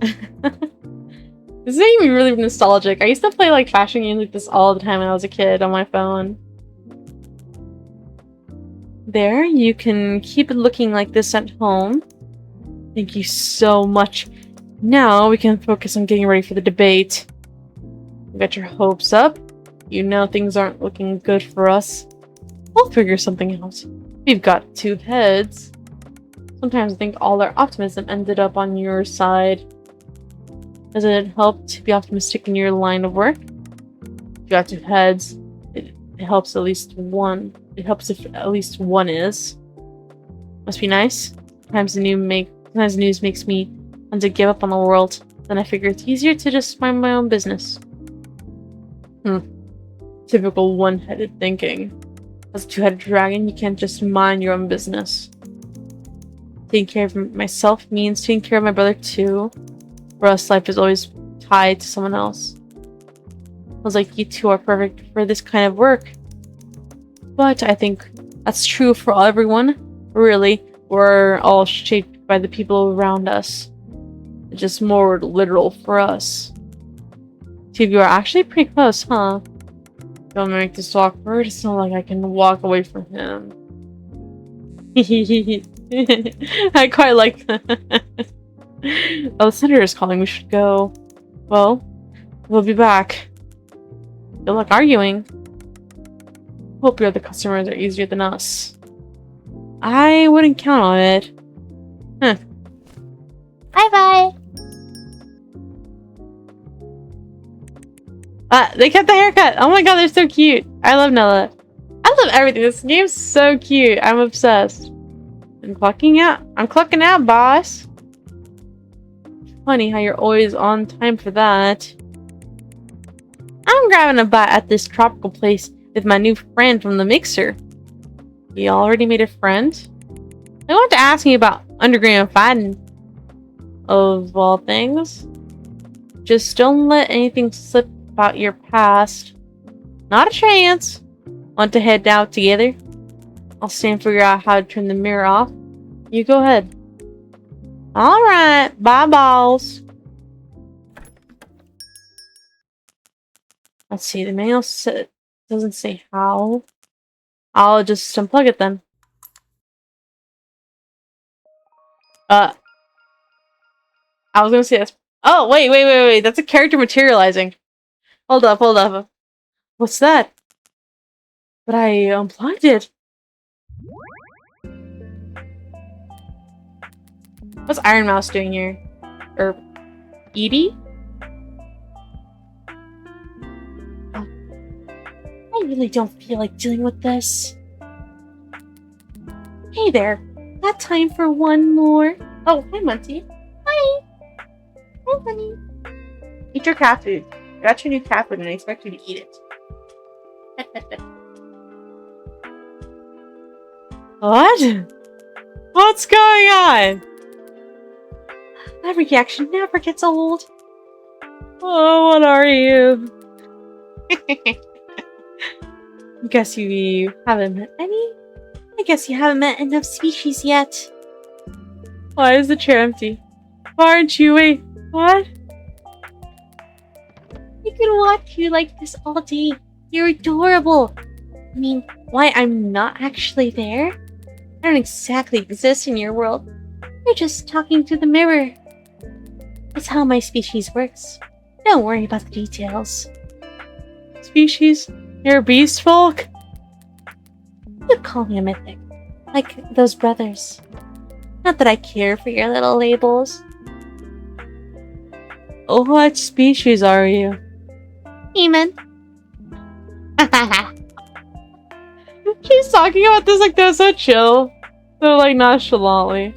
This is making me really nostalgic. I used to play like fashion games like this all the time when I was a kid on my phone. There, you can keep it looking like this at home. Thank you so much. Now we can focus on getting ready for the debate. You got your hopes up. You know things aren't looking good for us. We'll figure something out. We've got two heads. Sometimes I think all our optimism ended up on your side. Doesn't it help to be optimistic in your line of work? You got two heads. It helps at least one. It helps if at least one is. Must be nice. Sometimes news makes me want to give up on the world. Then I figure it's easier to just mind my own business. Typical one-headed thinking. As a two-headed dragon, you can't just mind your own business. Taking care of myself means taking care of my brother too. For us, life is always tied to someone else. Feels like you two are perfect for this kind of work. But I think that's true for everyone. Really, we're all shaped by the people around us. It's just more literal for us. Two of you are actually pretty close, huh? Don't make this awkward. It's not like I can walk away from him. I quite like that. Oh, the senator is calling. We should go. Well, we'll be back. Good luck arguing. Hope your other customers are easier than us. I wouldn't count on it. Huh. Bye-bye. They kept the haircut. Oh my god, they're so cute. I love Nella. I love everything. This game's so cute. I'm obsessed. I'm clocking out, boss. Funny how you're always on time for that. I'm grabbing a bite at this tropical place with my new friend from the mixer. You already made a friend? I want to ask you about underground fighting. Of all things. Just don't let anything slip about your past. Not a chance. Want to head out together? I'll stay and figure out how to turn the mirror off. You go ahead. Alright, bye balls. Let's see, the manual doesn't say how. I'll just unplug it then. I was gonna say that's... Oh, wait. That's a character materializing. Hold up. What's that? But I unplugged it. What's Iron Mouse doing here? Or Edie? I really don't feel like dealing with this. Hey there. Got time for one more? Oh, hi, Munty. Hi. Hi, honey. Eat your cat food. I got your new cat food and I expect you to eat it. What? What's going on? That reaction never gets old. Oh, what are you? Guess you haven't met any? I guess you haven't met enough species yet. Why is the chair empty? Why aren't you? Wait, what? You can watch you like this all day. You're adorable. I mean, why I'm not actually there? I don't exactly exist in your world. You're just talking to the mirror. It's how my species works. Don't worry about the details. Species? You're a Beastfolk? You call me a mythic. Like those brothers. Not that I care for your little labels. Oh, what species are you? Human. She's talking about this like they're so chill. They're like nonchalantly.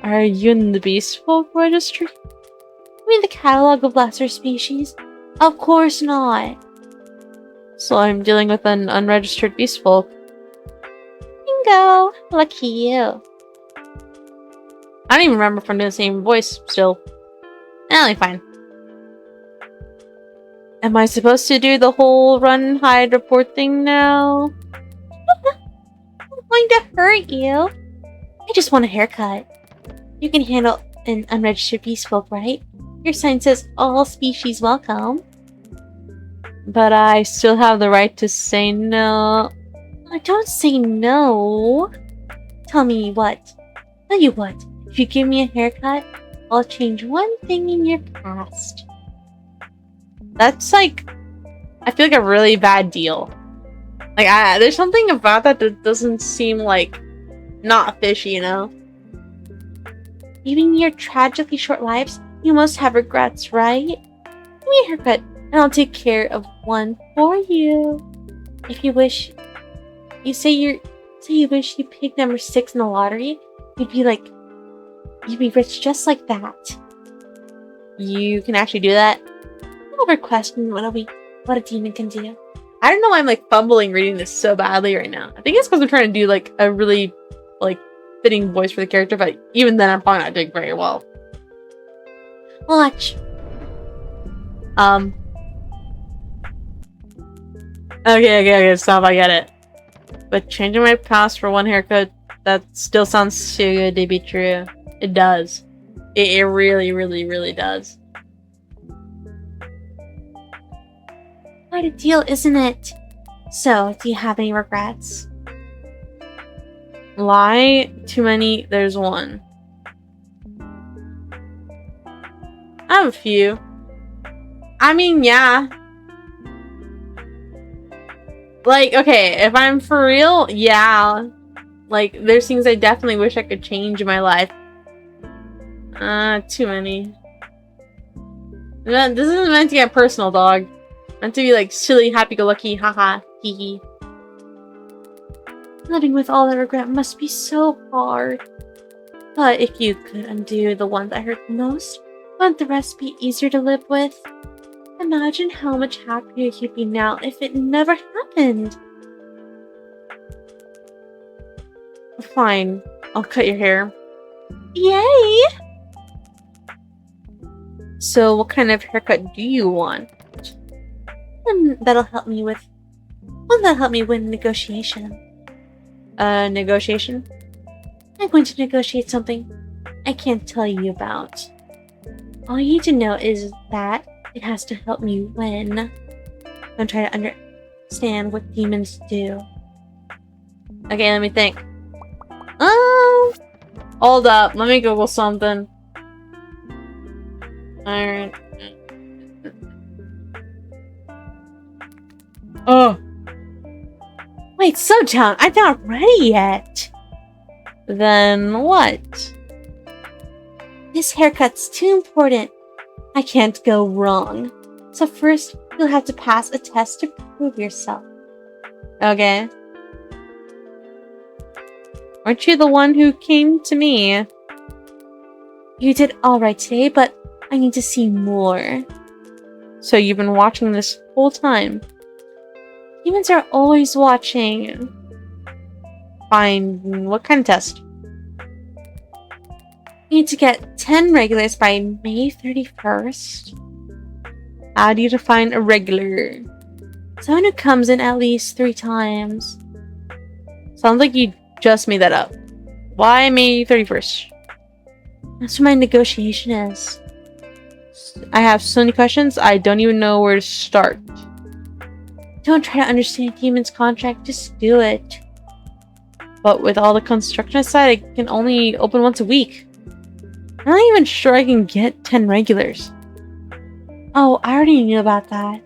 Are you in the Beastfolk registry? You mean the catalog of lesser species? Of course not. So I'm dealing with an unregistered Beastfolk. Bingo! Lucky you. I don't even remember if I'm doing the same voice still. Fine. Am I supposed to do the whole run, hide, report thing now? I'm going to hurt you. I just want a haircut. You can handle an unregistered Beastfolk, right? Your sign says all species welcome. But I still have the right to say no. Don't say no. Tell me what. Tell you what. If you give me a haircut, I'll change one thing in your past. That's like, I feel like a really bad deal. Like, there's something about that that doesn't seem like not fishy, you know? Even in your tragically short lives, you must have regrets, right? Give me a haircut, and I'll take care of one for you. If you wish, you wish you picked number 6 in the lottery, you'd be rich just like that. You can actually do that? I never question what a demon can do. I don't know why I'm like fumbling reading this so badly right now. I think it's because I'm trying to do like a really like fitting voice for the character, but even then I'm probably not doing very well. Watch. Okay, stop, I get it. But changing my past for one haircut, that still sounds too good to be true. It does. It really, really, really does. Quite a deal, isn't it? So, do you have any regrets? Lie, too many, there's one. I have a few. I mean, yeah. Like, okay, if I'm for real, yeah. Like, there's things I definitely wish I could change in my life. Too many. This isn't meant to get personal, dog. Meant to be like silly, happy-go-lucky, haha, hee. Living with all that regret must be so hard. But if you could undo the one that hurt most, wouldn't the rest be easier to live with? Imagine how much happier you'd be now if it never happened. Fine, I'll cut your hair. Yay! So what kind of haircut do you want? One that'll help me win negotiation. Negotiation? I'm going to negotiate something I can't tell you about. All you need to know is that it has to help me win. I'm trying to understand what demons do. Okay, let me think. Hold up, let me Google something. Alright. Oh. Wait, slow down. I'm not ready yet. Then what? This haircut's too important. I can't go wrong. So first, you'll have to pass a test to prove yourself. Okay. Aren't you the one who came to me? You did alright today, but I need to see more. So you've been watching this whole time? Humans are always watching. Fine. What kind of test? You need to get 10 regulars by May 31st. How do you define a regular? Someone who comes in at least 3 times. Sounds like you just made that up. Why May 31st? That's what my negotiation is. I have so many questions, I don't even know where to start. Don't try to understand a demon's contract, just do it. But with all the construction aside, I can only open once a week. I'm not even sure I can get 10 regulars. Oh, I already knew about that.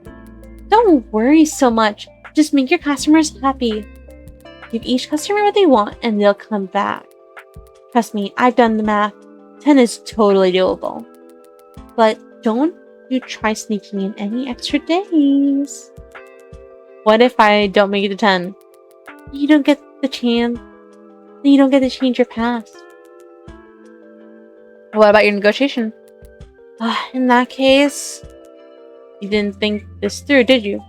Don't worry so much. Just make your customers happy. Give each customer what they want and they'll come back. Trust me, I've done the math. 10 is totally doable. But don't you try sneaking in any extra days. What if I don't make it to 10? You don't get the chance. You don't get to change your past. What about your negotiation? In that case, you didn't think this through, did you?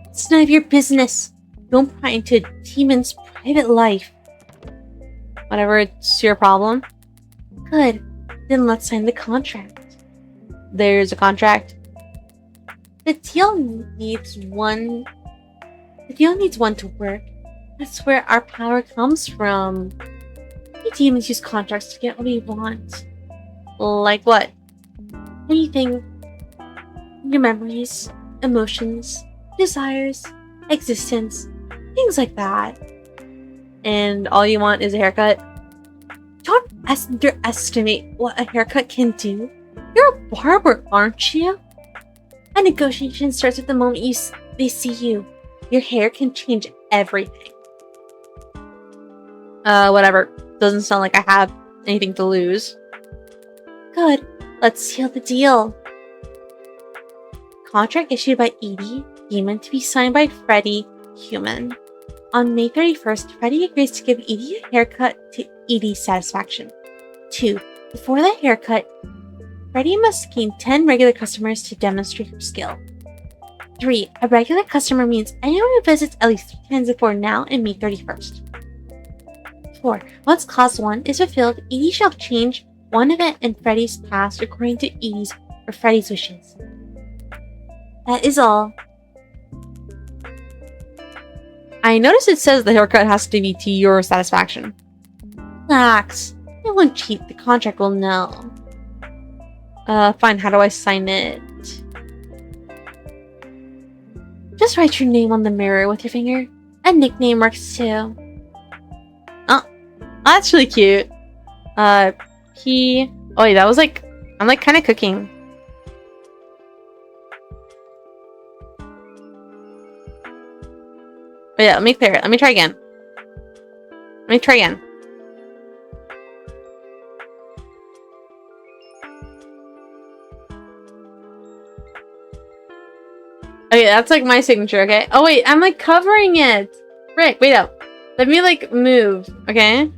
It's none of your business. Don't pry into a demon's private life. Whatever, it's your problem. Good. Then let's sign the contract. There's a contract. The deal needs one to work. That's where our power comes from. We demons use contracts to get what we want. Like what? Anything. Your memories, emotions, desires, existence, things like that. And all you want is a haircut? Don't underestimate what a haircut can do. You're a barber, aren't you? A negotiation starts at the moment they see you. Your hair can change everything. Whatever. Doesn't sound like I have anything to lose. Good. Let's seal the deal. Contract issued by Edie, Demon, to be signed by Freddy, Human. On May 31st, Freddy agrees to give Edie a haircut to Edie's satisfaction. 2. Before the haircut, Freddy must gain 10 regular customers to demonstrate her skill. 3. A regular customer means anyone who visits at least 3 times before now and May 31st. 4. Once Clause 1 is fulfilled, Edie shall change one event in Freddy's past according to Edie's or Freddy's wishes. That is all. I notice it says the haircut has to be to your satisfaction. Relax. I won't cheat. The contract will know. Fine. How do I sign it? Just write your name on the mirror with your finger. A nickname works too. Oh, that's really cute. P. Oh wait, that was like, I'm like kind of cooking. Oh yeah, let me clear it. Let me try again. Okay, that's like my signature, okay? Oh wait, I'm like covering it! Frick, wait up. Let me like move, okay?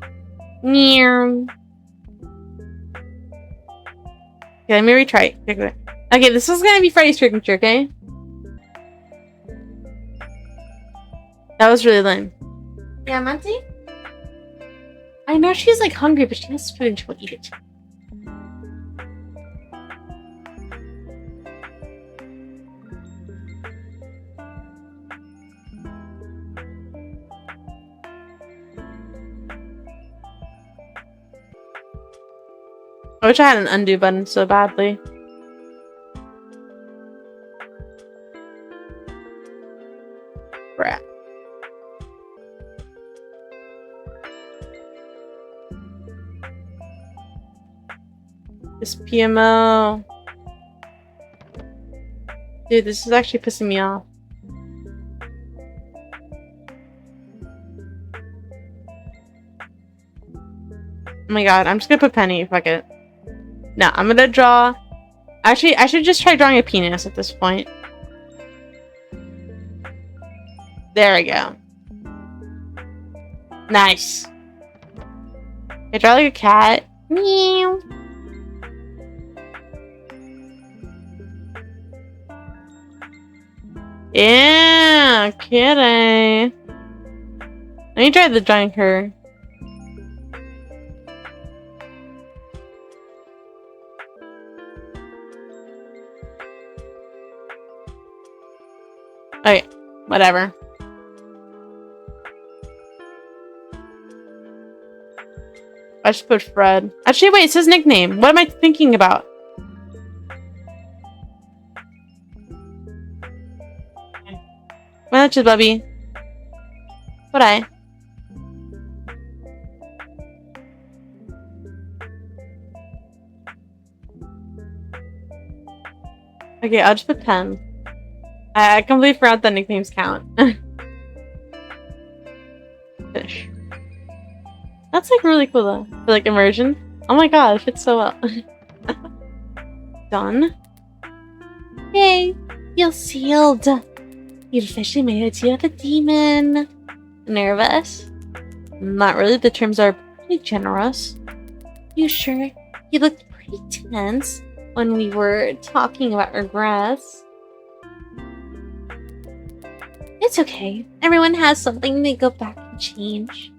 Okay, let me retry it. Okay, this is gonna be Freddy's signature, okay? That was really lame. Yeah, Monty? I know she's like hungry, but she has food and she won't eat it. I wish I had an undo button so badly. Brat. This PMO. Dude, this is actually pissing me off. Oh my god, I'm just gonna put Penny, fuck it. No, I'm gonna draw... Actually, I should just try drawing a penis at this point. There we go. Nice. I draw like a cat. Meow. Yeah, kitty. Let me try the giant her. Okay, whatever. I should put Fred. Actually, wait, it says nickname. What am I thinking about? Buenas noches, Bobby. What I? Okay, I'll just put 10. I completely forgot that nicknames count. Fish. That's like really cool though. For like immersion. Oh my god, it fits so well. Done. Yay! You're sealed! You've officially made it to you with a demon. Nervous? Not really, the terms are pretty generous. You sure? You looked pretty tense when we were talking about regrets. It's okay. Everyone has something they go back and change.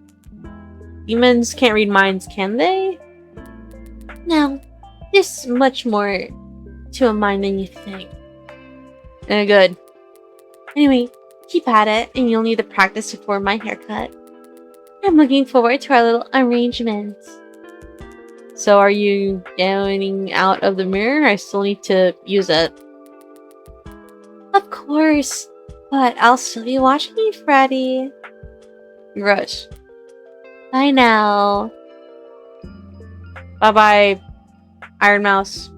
Demons can't read minds, can they? No. There's much more to a mind than you think. Good. Anyway, keep at it, and you'll need to practice before my haircut. I'm looking forward to our little arrangement. So are you getting out of the mirror? I still need to use it. Of course. But I'll still be watching you, Freddy. Gross. Bye now. Bye-bye, Iron Mouse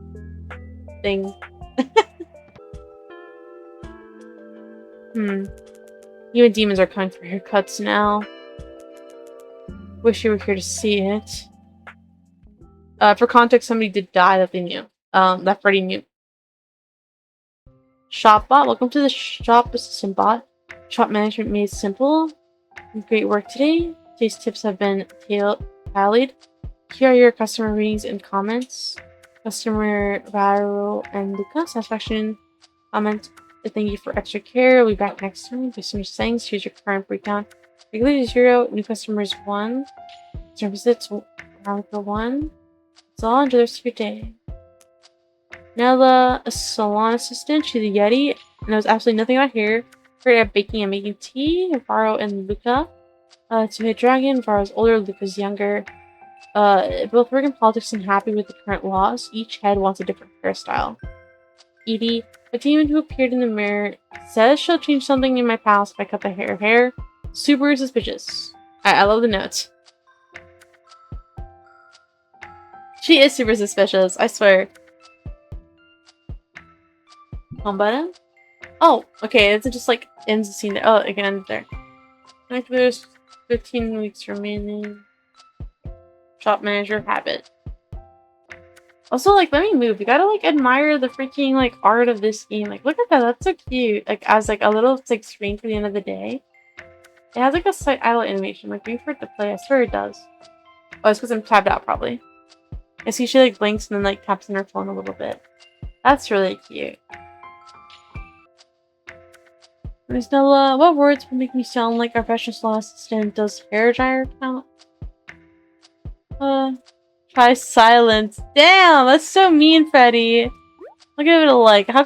thing. You and demons are coming for haircuts now. Wish you were here to see it. For context, somebody did die that they knew. That Freddy knew. Shop bot, welcome to the shop assistant bot. Shop management made simple. Great work today. Today's tips have been tallied. Here are your customer ratings and comments. Customer Varo and Luca, satisfaction comment. Thank you for extra care. We'll be back next time. Customer settings. Here's your current breakdown. Regular 0, new customers 1. Customer visits around 1. That's all. Enjoy the rest of your day. Nella, a salon assistant. She's a Yeti. Knows absolutely nothing about hair. Great at baking and making tea. Varo and Luca. Two-head dragon. Varo's older, Luca's younger. Both work in politics and happy with the current laws. Each head wants a different hairstyle. Edie, a demon who appeared in the mirror, says she'll change something in my palace if I cut the hair. Super suspicious. I love the notes. She is super suspicious, I swear. Home button? Oh, okay, it's just like ends the scene there. Oh, it can end there. There's 15 weeks remaining. Shop manager habit. Also, like, let me move. You gotta, like, admire the freaking, like, art of this game. Like, look at that. That's so cute. Like, as, like, a little, like, screen for the end of the day. It has, like, a slight idle animation. Like, waiting for it to play. I swear it does. Oh, it's because I'm tabbed out, probably. I see she, like, blinks and then, like, taps on her phone a little bit. That's really cute. Miss Nella, what words would make me sound like our fashion salon assistant? Does hair dryer count? Try silence. Damn, that's so mean, Freddy. I'll give it a like. How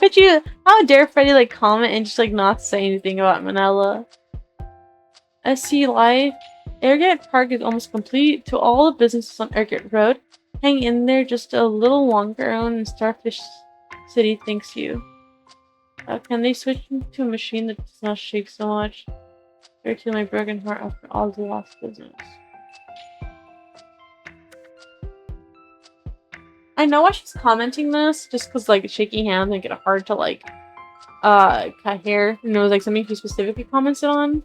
dare Freddy, like, comment and just, like, not say anything about Manila? SC Life. Airgate Park is almost complete. To all the businesses on Airgate Road, hang in there just a little longer, and Starfish City thanks you. Can they switch to a machine that does not shake so much? Fair to my broken heart after all the lost business. I know why she's commenting this, just because, like, shaky hands make it hard to, like, cut hair. You know, like, something she specifically commented on.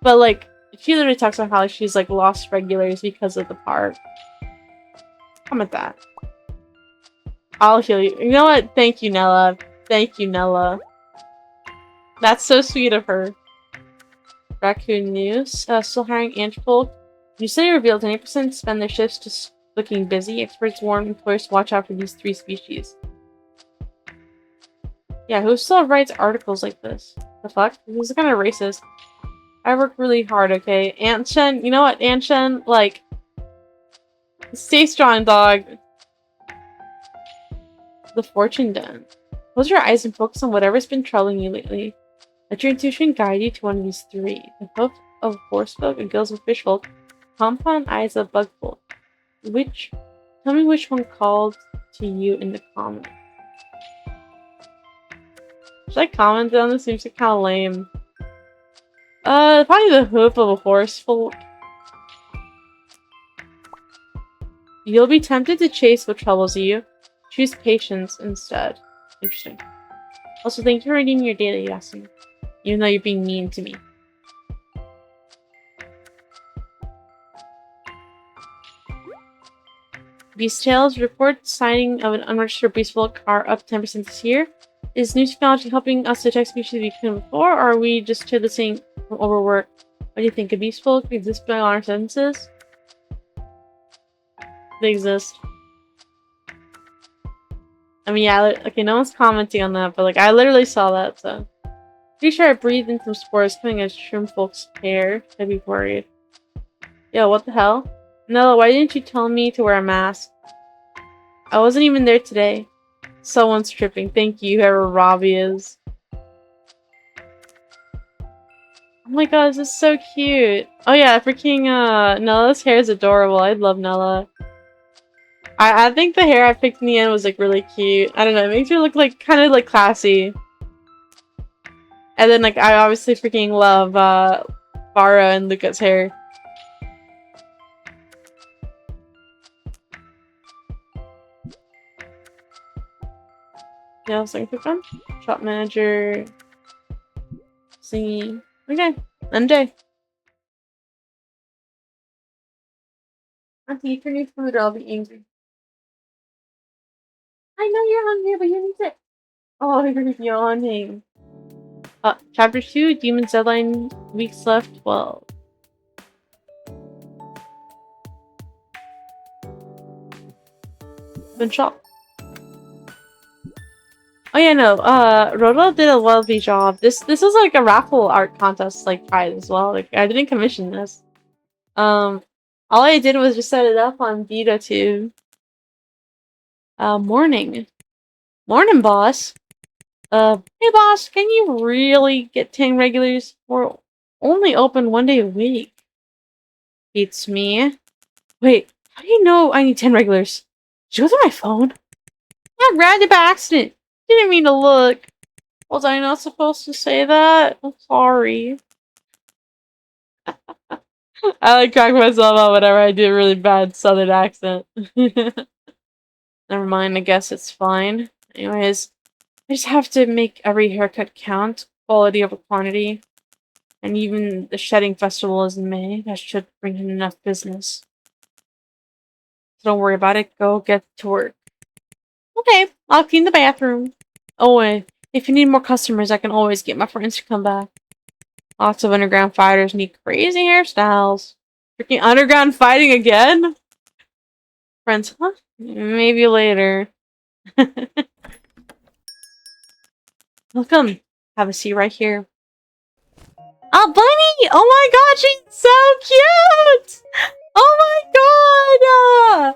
But, like, she literally talks about how, like, she's, like, lost regulars because of the park. Comment that. I'll heal you. You know what? Thank you, Nella. Thank you, Nella. That's so sweet of her. Raccoon News. Still hiring Beastfolk. New study revealed 90% spend their shifts just looking busy. Experts warn employers to watch out for these 3 species. Yeah, who still writes articles like this? The fuck? This is kind of racist. I work really hard, okay? Aunt Shen, you know what, Aunt Shen? Like, stay strong, dog. The Fortune Den. Close your eyes and focus on whatever's been troubling you lately. Let your intuition guide you to one of these 3. The hoof of horsefolk and gills of fishfolk. Compound eyes of bugfolk. Tell me which one called to you in the comments. Should I comment on this? Seems like kind of lame. Probably the hoof of a horse folk. You'll be tempted to chase what troubles you. Choose patience instead. Interesting. Also, thank you for reading your daily lesson, even though you're being mean to me. Beast Tales report signing of an unregistered Beastfolk are up 10% this year. Is new technology helping us detect species we couldn't before, or are we just listening from overwork? What do you think? A Beastfolk exists beyond our senses? They exist. I mean, yeah, okay, no one's commenting on that, but like, I literally saw that, so. Pretty sure I breathed in some spores coming out of Shrimpfolk's hair. I'd be worried. Yo, what the hell? Nella, why didn't you tell me to wear a mask? I wasn't even there today. Someone's tripping. Thank you, whoever Robbie is. Oh my god, this is so cute. Oh yeah, freaking Nella's hair is adorable. I love Nella. I think the hair I picked in the end was like really cute. I don't know, it makes her look like kind of like classy. And then like I obviously freaking love Vara and Luca's hair. Yeah, so I can click on shop manager, singing. Okay, end day. Auntie, eat your new food or I'll be angry. I know you're hungry, but you need to. Oh, you're yawning. Chapter 2, Demon's Deadline, weeks left, 12. Been shot. Oh yeah, no, Rodo did a lovely job. This was like a raffle art contest, like, prize as well. Like, I didn't commission this. All I did was just set it up on Vita too. Morning. Morning, boss. Hey boss, can you really get 10 regulars? We're only open 1 day a week. Beats me. Wait, how do you know I need 10 regulars? Did you go through my phone? I grabbed it by accident. Didn't mean to look. Was I not supposed to say that? I'm sorry. I like crack myself up whenever I do a really bad southern accent. Never mind, I guess it's fine. Anyways, I just have to make every haircut count. Quality over quantity. And even the shedding festival is in May. That should bring in enough business. So don't worry about it. Go get to work. Okay, I'll clean the bathroom. Oh, wait. If you need more customers, I can always get my friends to come back. Lots of underground fighters need crazy hairstyles. Freaking underground fighting again? Friends, huh? Maybe later. Welcome. Have a seat right here. Oh, Bunny! Oh my god, she's so cute! Oh my god!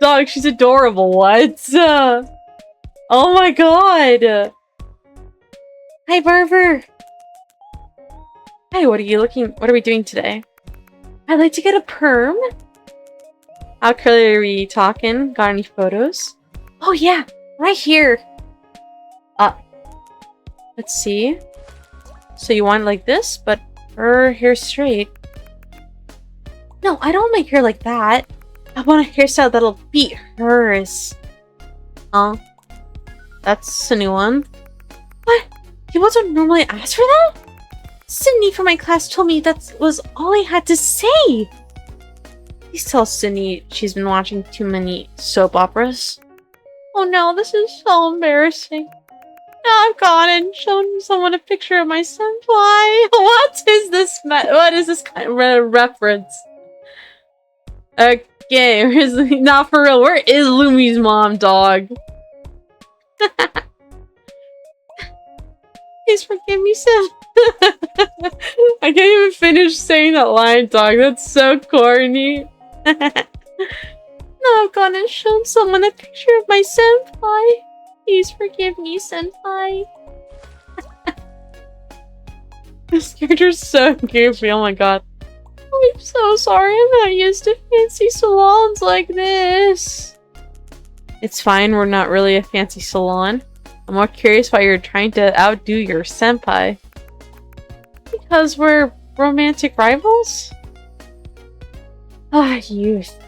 Dog, she's adorable. What? Oh my god! Hi, Barber! Hey, what are we doing today? I'd like to get a perm. How curly are we talking? Got any photos? Oh yeah, right here. Let's see. So you want it like this, but her hair straight. No, I don't want my hair like that. I want a hairstyle that'll beat hers. Oh. That's a new one. What? You wasn't normally asked for that? Sydney from my class told me that was all I had to say. Please tell Sydney she's been watching too many soap operas. Oh no, this is so embarrassing. Now I've gone and shown someone a picture of my senpai. What is this kind of reference? Okay, not for real. Where is Lumi's mom, dog? Please forgive me, Sim. I can't even finish saying that line, dog. That's so corny. Now I've gone and shown someone a picture of my senpai. Please forgive me, senpai. This character's so goofy, oh my god. I'm so sorry, I'm not used to fancy salons like this. It's fine, we're not really a fancy salon. I'm more curious why you're trying to outdo your senpai. Because we're romantic rivals? Ah, youth.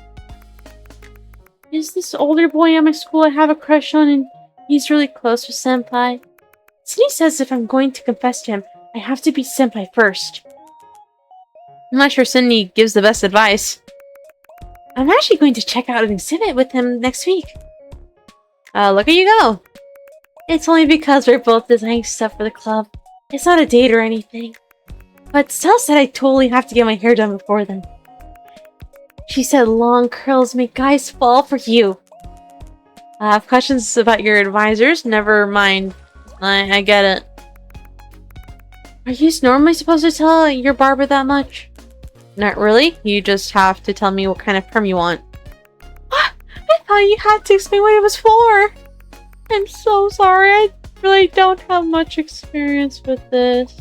Is this older boy at my school I have a crush on, and he's really close with senpai? Sydney says if I'm going to confess to him, I have to beat senpai first. I'm not sure Sydney gives the best advice. I'm actually going to check out an exhibit with him next week. Look at you go. It's only because we're both designing stuff for the club. It's not a date or anything. But Stella said I totally have to get my hair done before then. She said long curls make guys fall for you. I have questions about your advisors. Never mind. I get it. Are you normally supposed to tell your barber that much? Not really. You just have to tell me what kind of perm you want. I thought you had to explain what it was for. I'm so sorry. I really don't have much experience with this.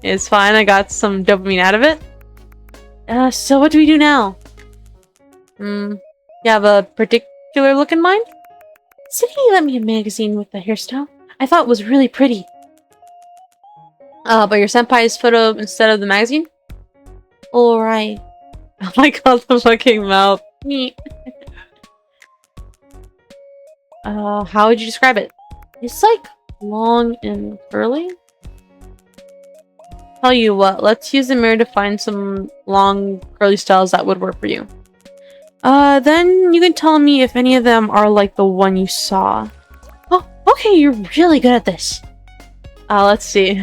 It's fine. I got some dopamine out of it. So what do we do now? You have a particular look in mind? Sydney lent me a magazine with the hairstyle. I thought it was really pretty. But your senpai's photo instead of the magazine? Alright. Oh my god, the fucking mouth. How would you describe it? It's like long and curly. Tell you what, let's use the mirror to find some long curly styles that would work for you. Then you can tell me if any of them are like the one you saw. Oh, okay, you're really good at this. Let's see.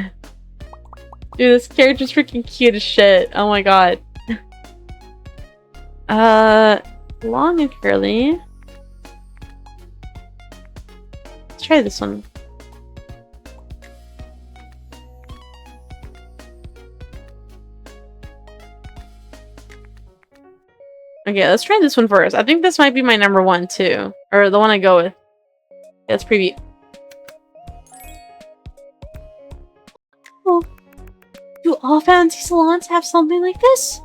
Dude, this character's freaking cute as shit. Oh my god. Long and curly. Let's try this one. Okay, let's try this one first. I think this might be my number one too. Or the one I go with. Yeah, let's preview. Oh. Do all fancy salons have something like this?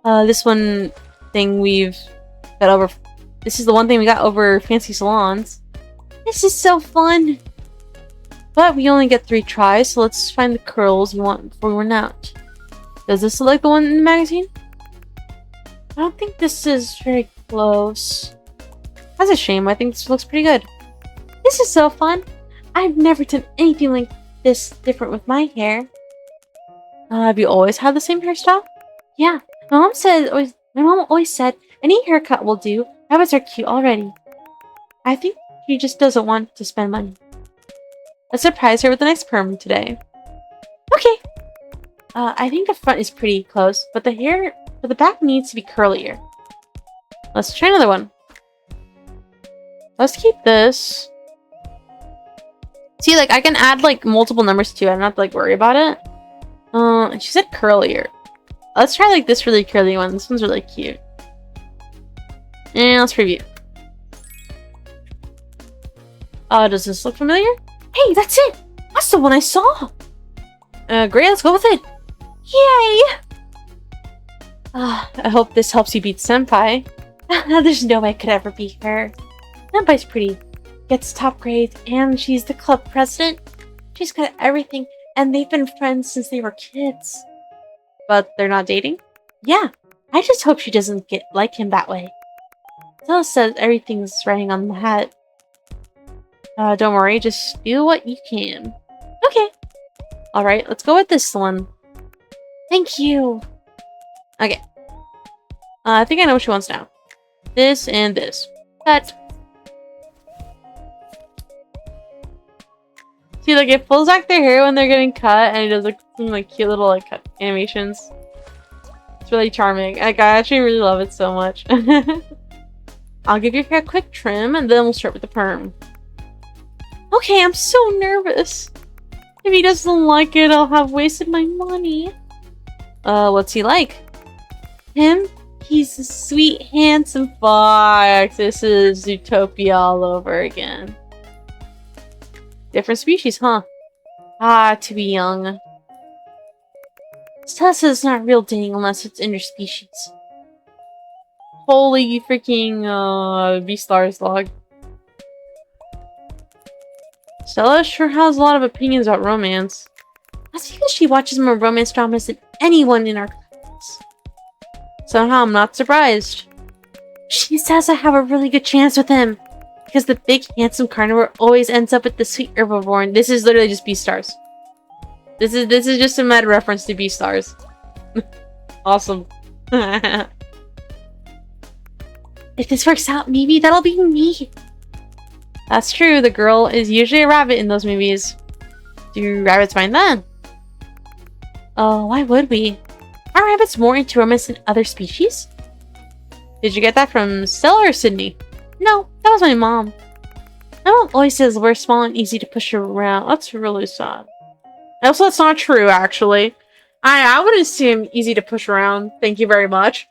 This one thing we've got over... This is the one thing we got over fancy salons. This is so fun! But we only get 3 tries, so let's find the curls you want before we run out. Does this look like the one in the magazine? I don't think this is very close. That's a shame. I think this looks pretty good. This is so fun. I've never done anything like this different with my hair. Have you always had the same hairstyle? Yeah. My mom always said any haircut will do. Rabbits are cute already. I think she just doesn't want to spend money. Let's surprise her with a nice perm today. Okay. I think the front is pretty close, but the back needs to be curlier. Let's try another one. Let's keep this. See, like, I can add, like, multiple numbers to it. I don't have to, like, worry about it. And she said curlier. Let's try, like, this really curly one. This one's really cute. And let's preview. Does this look familiar? Hey, that's it! That's the one I saw! Great, let's go with it! Yay! I hope this helps you beat Senpai. There's no way I could ever beat her. Senpai's pretty, gets top grades, and she's the club president. She's got everything, and they've been friends since they were kids. But they're not dating? Yeah, I just hope she doesn't get like him that way. Stella says everything's writing on the hat. Don't worry, just do what you can. Okay. Alright, let's go with this one. Thank you. Okay. I think I know what she wants now. This and this. Cut. See, like, it pulls back their hair when they're getting cut, and it does, like, some, like, cute little, like, cut animations. It's really charming. Like, I actually really love it so much. I'll give your hair a quick trim, and then we'll start with the perm. Okay, I'm so nervous. If he doesn't like it, I'll have wasted my money. What's he like? Him? He's a sweet, handsome fox. This is Zootopia all over again. Different species, huh? Ah, to be young. Tessa's not real dating unless it's interspecies. Holy freaking, Beastars log. Stella sure has a lot of opinions about romance. That's because she watches more romance dramas than anyone in our class. Somehow I'm not surprised. She says I have a really good chance with him. Because the big handsome carnivore always ends up with the sweet herbivore, and this is literally just Beastars. This is just a meta reference to Beastars. Awesome. If this works out, maybe that'll be me. That's true, the girl is usually a rabbit in those movies. Do rabbits mind that? Oh, why would we? Are rabbits more into romance than other species? Did you get that from Stella or Sydney? No, that was my mom. My mom always says we're small and easy to push around. That's really sad. Also, that's not true, actually. I wouldn't seem easy to push around. Thank you very much.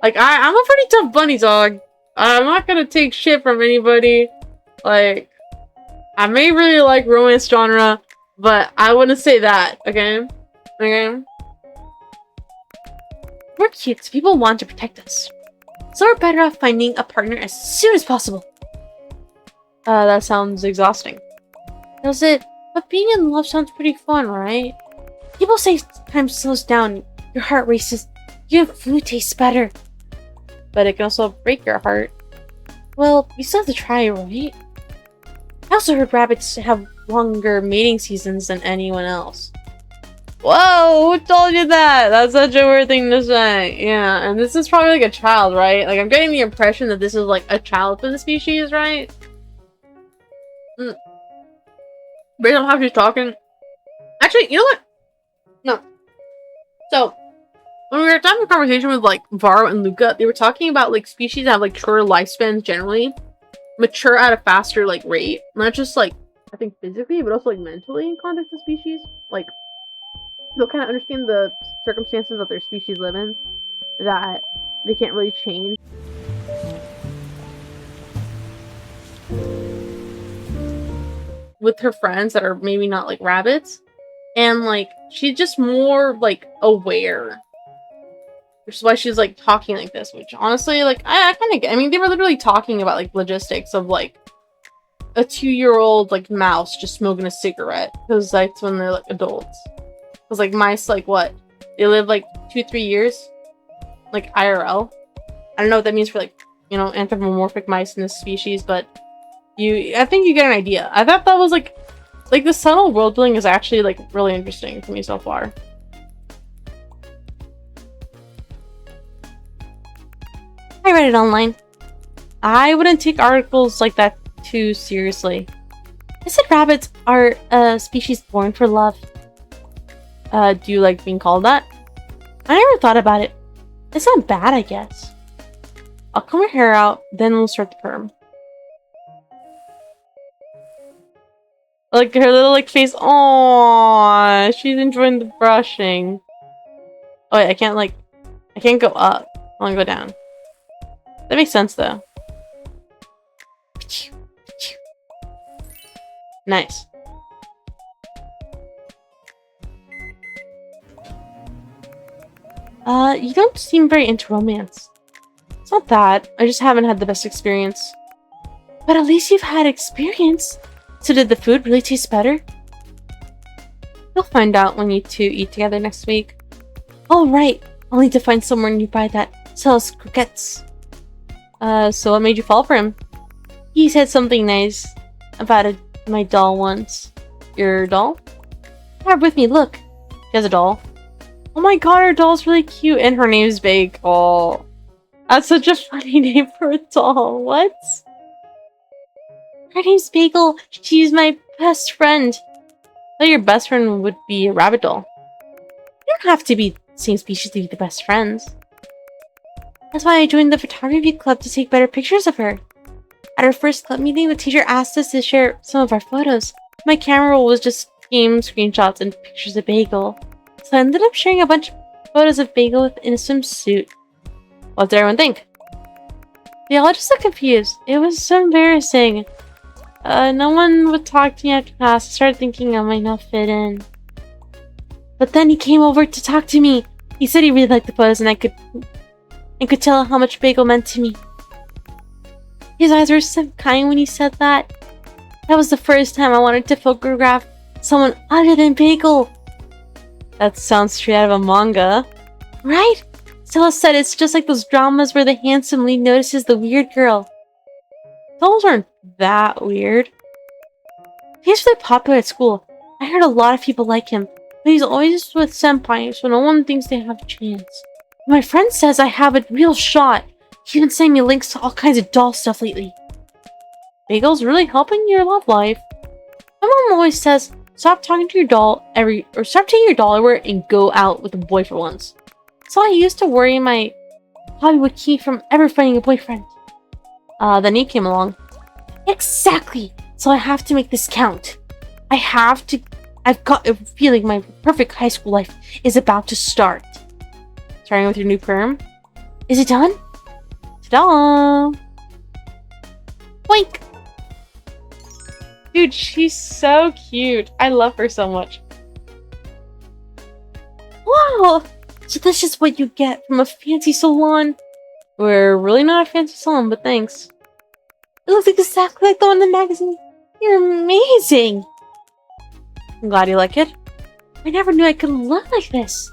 Like, I'm a pretty tough bunny dog. I'm not gonna take shit from anybody. Like, I may really like romance genre, but I wouldn't say that, okay? Okay? We're cute, so people want to protect us. So we're better off finding a partner as soon as possible. That sounds exhausting. Does it? But being in love sounds pretty fun, right? People say time slows down, your heart races, your food tastes better. But it can also break your heart. Well, you still have to try, right? I also heard rabbits have longer mating seasons than anyone else. Whoa, who told you that? That's such a weird thing to say. Yeah, and this is probably like a child, right? Like, I'm getting the impression that this is like a child for the species, right? Based on how she's talking. Actually, you know what? No. So, when we were having a conversation with like Varo and Luca, they were talking about like species that have like shorter lifespans generally. Mature at a faster like rate. Not just like, I think physically, but also like mentally in context of species. Like, they'll kind of understand the circumstances that their species live in, that they can't really change. With her friends that are maybe not like rabbits, and like she's just more like aware, which is why she's like talking like this. Which honestly, like I kind of get. I mean, they were literally talking about like logistics of like a 2-year-old like mouse just smoking a cigarette, because that's when they're like adults. Because like mice, like what? They live like 2-3 years, like IRL. I don't know what that means for like, you know, anthropomorphic mice in this species, but I think you get an idea. I thought that was like the subtle world building is actually like really interesting to me so far. I read it online. I wouldn't take articles like that too seriously. I said rabbits are a species born for love. Do you like being called that? I never thought about it. It's not bad, I guess. I'll comb her hair out, then we'll start the perm. Like her little like face. Aww, she's enjoying the brushing. Oh wait, I can't go up. I want to go down. That makes sense though. Nice. You don't seem very into romance. It's not that. I just haven't had the best experience. But at least you've had experience. So did the food really taste better? You'll find out when you two eat together next week. Oh right, I'll need to find somewhere nearby that sells croquettes. So what made you fall for him? He said something nice about my doll once. Your doll? I have with me, look. She has a doll. Oh my god, her doll's really cute, and her name's Bake. Oh, that's such a funny name for a doll. What? Her name's Bagel. She's my best friend. I thought your best friend would be a rabbit doll. You don't have to be the same species to be the best friends. That's why I joined the photography club to take better pictures of her. At our first club meeting, the teacher asked us to share some of our photos. My camera roll was just game screenshots and pictures of Bagel. So I ended up sharing a bunch of photos of Bagel in a swimsuit. What did everyone think? They all just looked confused. It was so embarrassing. No one would talk to me after class. I started thinking I might not fit in. But then he came over to talk to me. He said he really liked the photos and I could tell how much Bagel meant to me. His eyes were so kind when he said that. That was the first time I wanted to photograph someone other than Bagel. That sounds straight out of a manga. Right? Stella said it's just like those dramas where the handsome lead notices the weird girl. Those aren't that weird. He's really popular at school. I heard a lot of people like him, but he's always with senpai, so no one thinks they have a chance. My friend says I have a real shot. He's been sending me links to all kinds of doll stuff lately. Bagel's really helping your love life. My mom always says, stop talking to your doll stop taking your doll everywhere and go out with a boy for once. So I used to worry my hobby would keep from ever finding a boyfriend. Then he came along. Exactly! So I have to make this count. I've got a feeling my perfect high school life is about to start. Starting with your new perm. Is it done? Ta-da! Boink! Dude, she's so cute. I love her so much. Wow! So this is what you get from a fancy salon. We're really not a fancy salon, but thanks. It looks exactly like the one in the magazine. You're amazing! I'm glad you like it. I never knew I could look like this.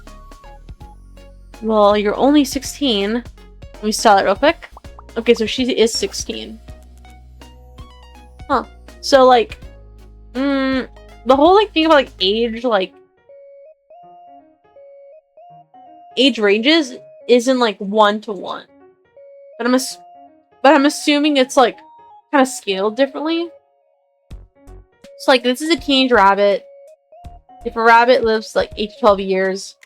Well, you're only 16. Let me style it real quick. Okay, so she is 16. Huh. So, like, the whole, like, thing about, like, age ranges isn't, like, 1-to-1. But I'm assuming it's, like, kind of scaled differently. So, like, this is a teenage rabbit. If a rabbit lives, like, 8 to 12 years,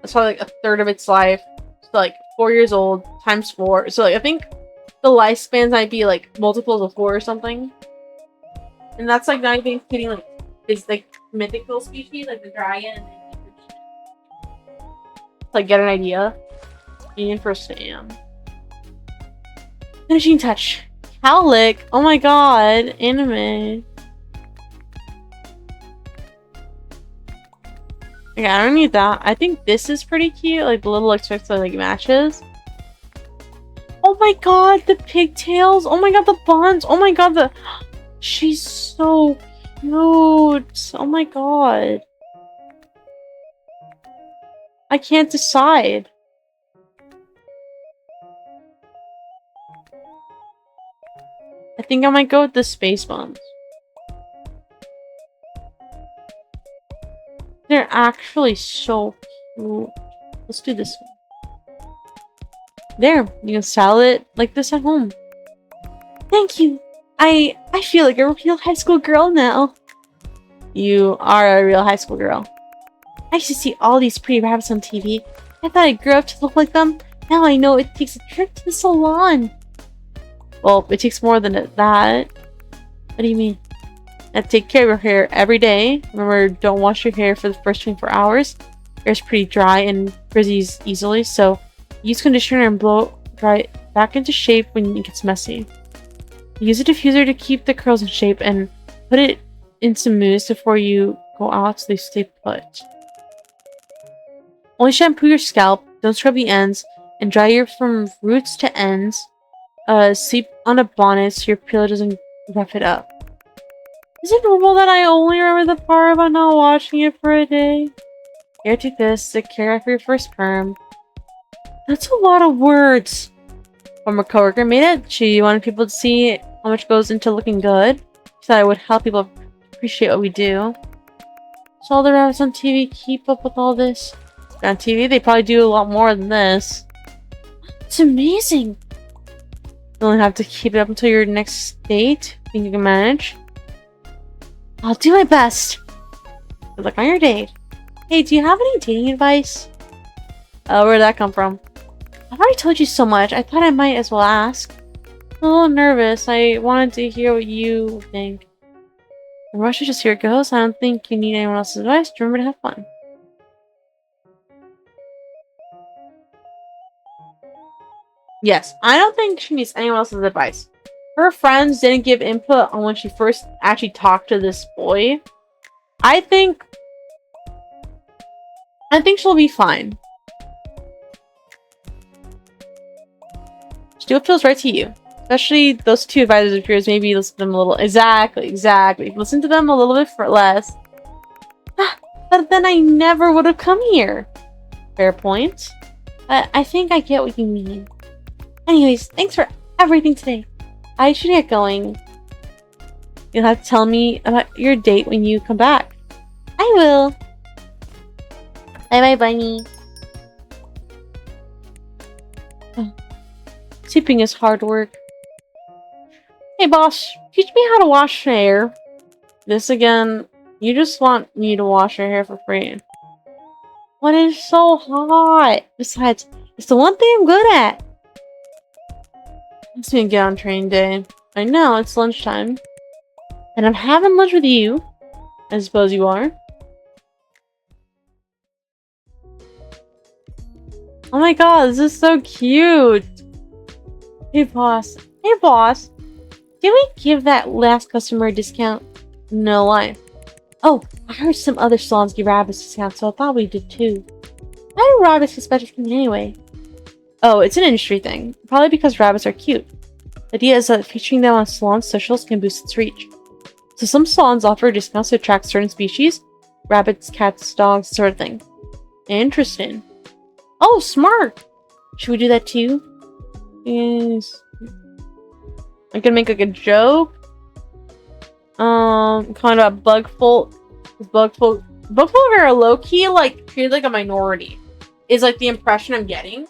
that's probably, like, a third of its life. So, like, 4 years old times 4. So, like, I think the lifespans might be, like, multiples of 4 or something. And that's, like, not even including, like, this, like, mythical species, like the dragon. Like, get an idea. Union for Sam. Finishing touch. Cowlick. Oh my god. Anime. Okay, I don't need that. I think this is pretty cute. Like, the little expected, like, matches. Oh my god, the pigtails. Oh my god, the buns. Oh my god, the... She's so cute. Oh my god. I can't decide. I think I might go with the space buns. They're actually so cute. Let's do this one. There, you can style it like this at home. Thank you. I feel like a real high school girl now. You are a real high school girl. I used to see all these pretty rabbits on TV. I thought I'd grow up to look like them. Now I know it takes a trip to the salon. Well, it takes more than that. What do you mean? And take care of your hair every day. Remember, don't wash your hair for the first 24 hours. Hair's pretty dry and frizzies easily, so use conditioner and blow dry it back into shape when it gets messy. Use a diffuser to keep the curls in shape and put it in some mousse before you go out so they stay put. Only shampoo your scalp, don't scrub the ends, and dry your from roots to ends. Sleep on a bonnet so your pillow doesn't rough it up. Is it normal that I only remember the part about not watching it for a day? Here, take this to care for your first perm. That's a lot of words. Former coworker made it. She wanted people to see how much goes into looking good. She thought it would help people appreciate what we do. So all the rabbits on TV keep up with all this. On TV, they probably do a lot more than this. It's amazing. You only have to keep it up until your next date. Think you can manage? I'll do my best. Good luck on your date. Hey, do you have any dating advice? Where'd that come from? I've already told you so much. I thought I might as well ask. I'm a little nervous. I wanted to hear what you think. And Russia, just here it goes. I don't think you need anyone else's advice. Just remember to have fun. Yes, I don't think she needs anyone else's advice. Her friends didn't give input on when she first actually talked to this boy. I think she'll be fine. Just do what feels right to you. Especially those two advisors of yours, maybe listen to them a little. Exactly. Listen to them a little bit for less. But then I never would have come here. Fair point. But I think I get what you mean. Anyways, thanks for everything today. I should get going. You'll have to tell me about your date when you come back. I will. Bye-bye, bunny. Oh. Sleeping is hard work. Hey, boss. Teach me how to wash hair. This again. You just want me to wash your hair for free. What is so hot? Besides, it's the one thing I'm good at. It's been a get on train day. I know, it's lunchtime. And I'm having lunch with you. I suppose you are. Oh my god, this is so cute. Hey boss. Hey boss. Did we give that last customer a discount? No lie. Oh, I heard some other salons give rabbits discounts, so I thought we did too. Why do rabbits get special treatment anyway? Oh, it's an industry thing. Probably because rabbits are cute. The idea is that featuring them on salon socials can boost its reach. So some salons offer discounts to attract certain species. Rabbits, cats, dogs, sort of thing. Interesting. Oh, smart! Should we do that too? Yes. I'm gonna make like a joke. Kind of Bugfolk. Bugfolk are low-key, like, treated like a minority. Is, like, the impression I'm getting.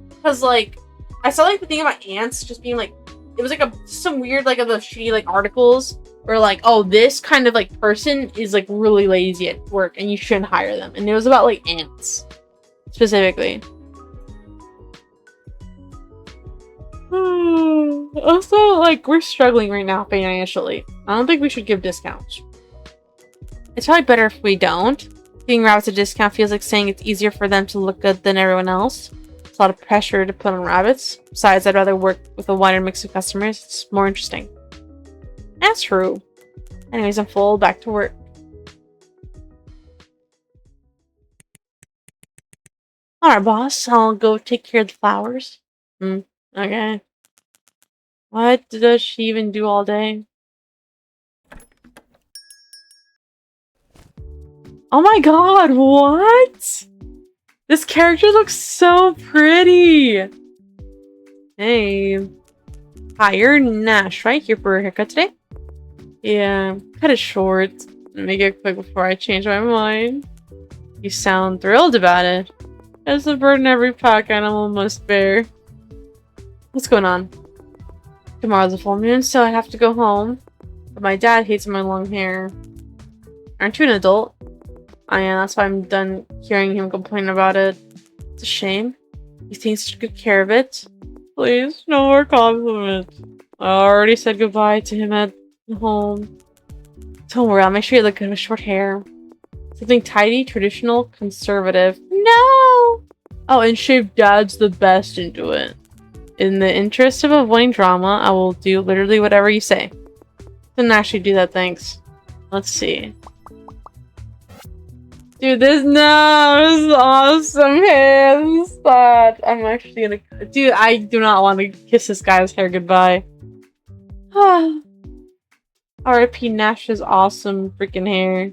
Because, like, I saw, like, the thing about ants just being, like, it was, like, some weird, like, of the shitty, like, articles where, like, oh, this kind of, like, person is, like, really lazy at work and you shouldn't hire them. And it was about, like, ants. Specifically. Also, like, we're struggling right now financially. I don't think we should give discounts. It's probably better if we don't. Giving rabbits a discount feels like saying it's easier for them to look good than everyone else. It's a lot of pressure to put on rabbits. Besides, I'd rather work with a wider mix of customers. It's more interesting. That's true. Anyways, I'm full. Back to work. Alright, boss. I'll go take care of the flowers. Okay. What does she even do all day? Oh my god, what? This character looks so pretty! Hey. Hi, you're Nash, right? Here for a haircut today? Yeah, cut it short. Make it quick before I change my mind. You sound thrilled about it. That's a burden every pack animal must bear. What's going on? Tomorrow's a full moon, so I have to go home. But my dad hates my long hair. Aren't you an adult? I am, that's why I'm done hearing him complain about it. It's a shame. He takes such good care of it. Please, no more compliments. I already said goodbye to him at home. Don't worry, I'll make sure you look good with short hair. Something tidy, traditional, conservative. No! Oh, and shaved dad's the best into it. In the interest of avoiding drama, I will do literally whatever you say. Didn't actually do that, thanks. Let's see. Dude, this is awesome hair. This is sad. I'm actually gonna... Dude, I do not want to kiss this guy's hair goodbye. R.I.P. Nash's awesome freaking hair.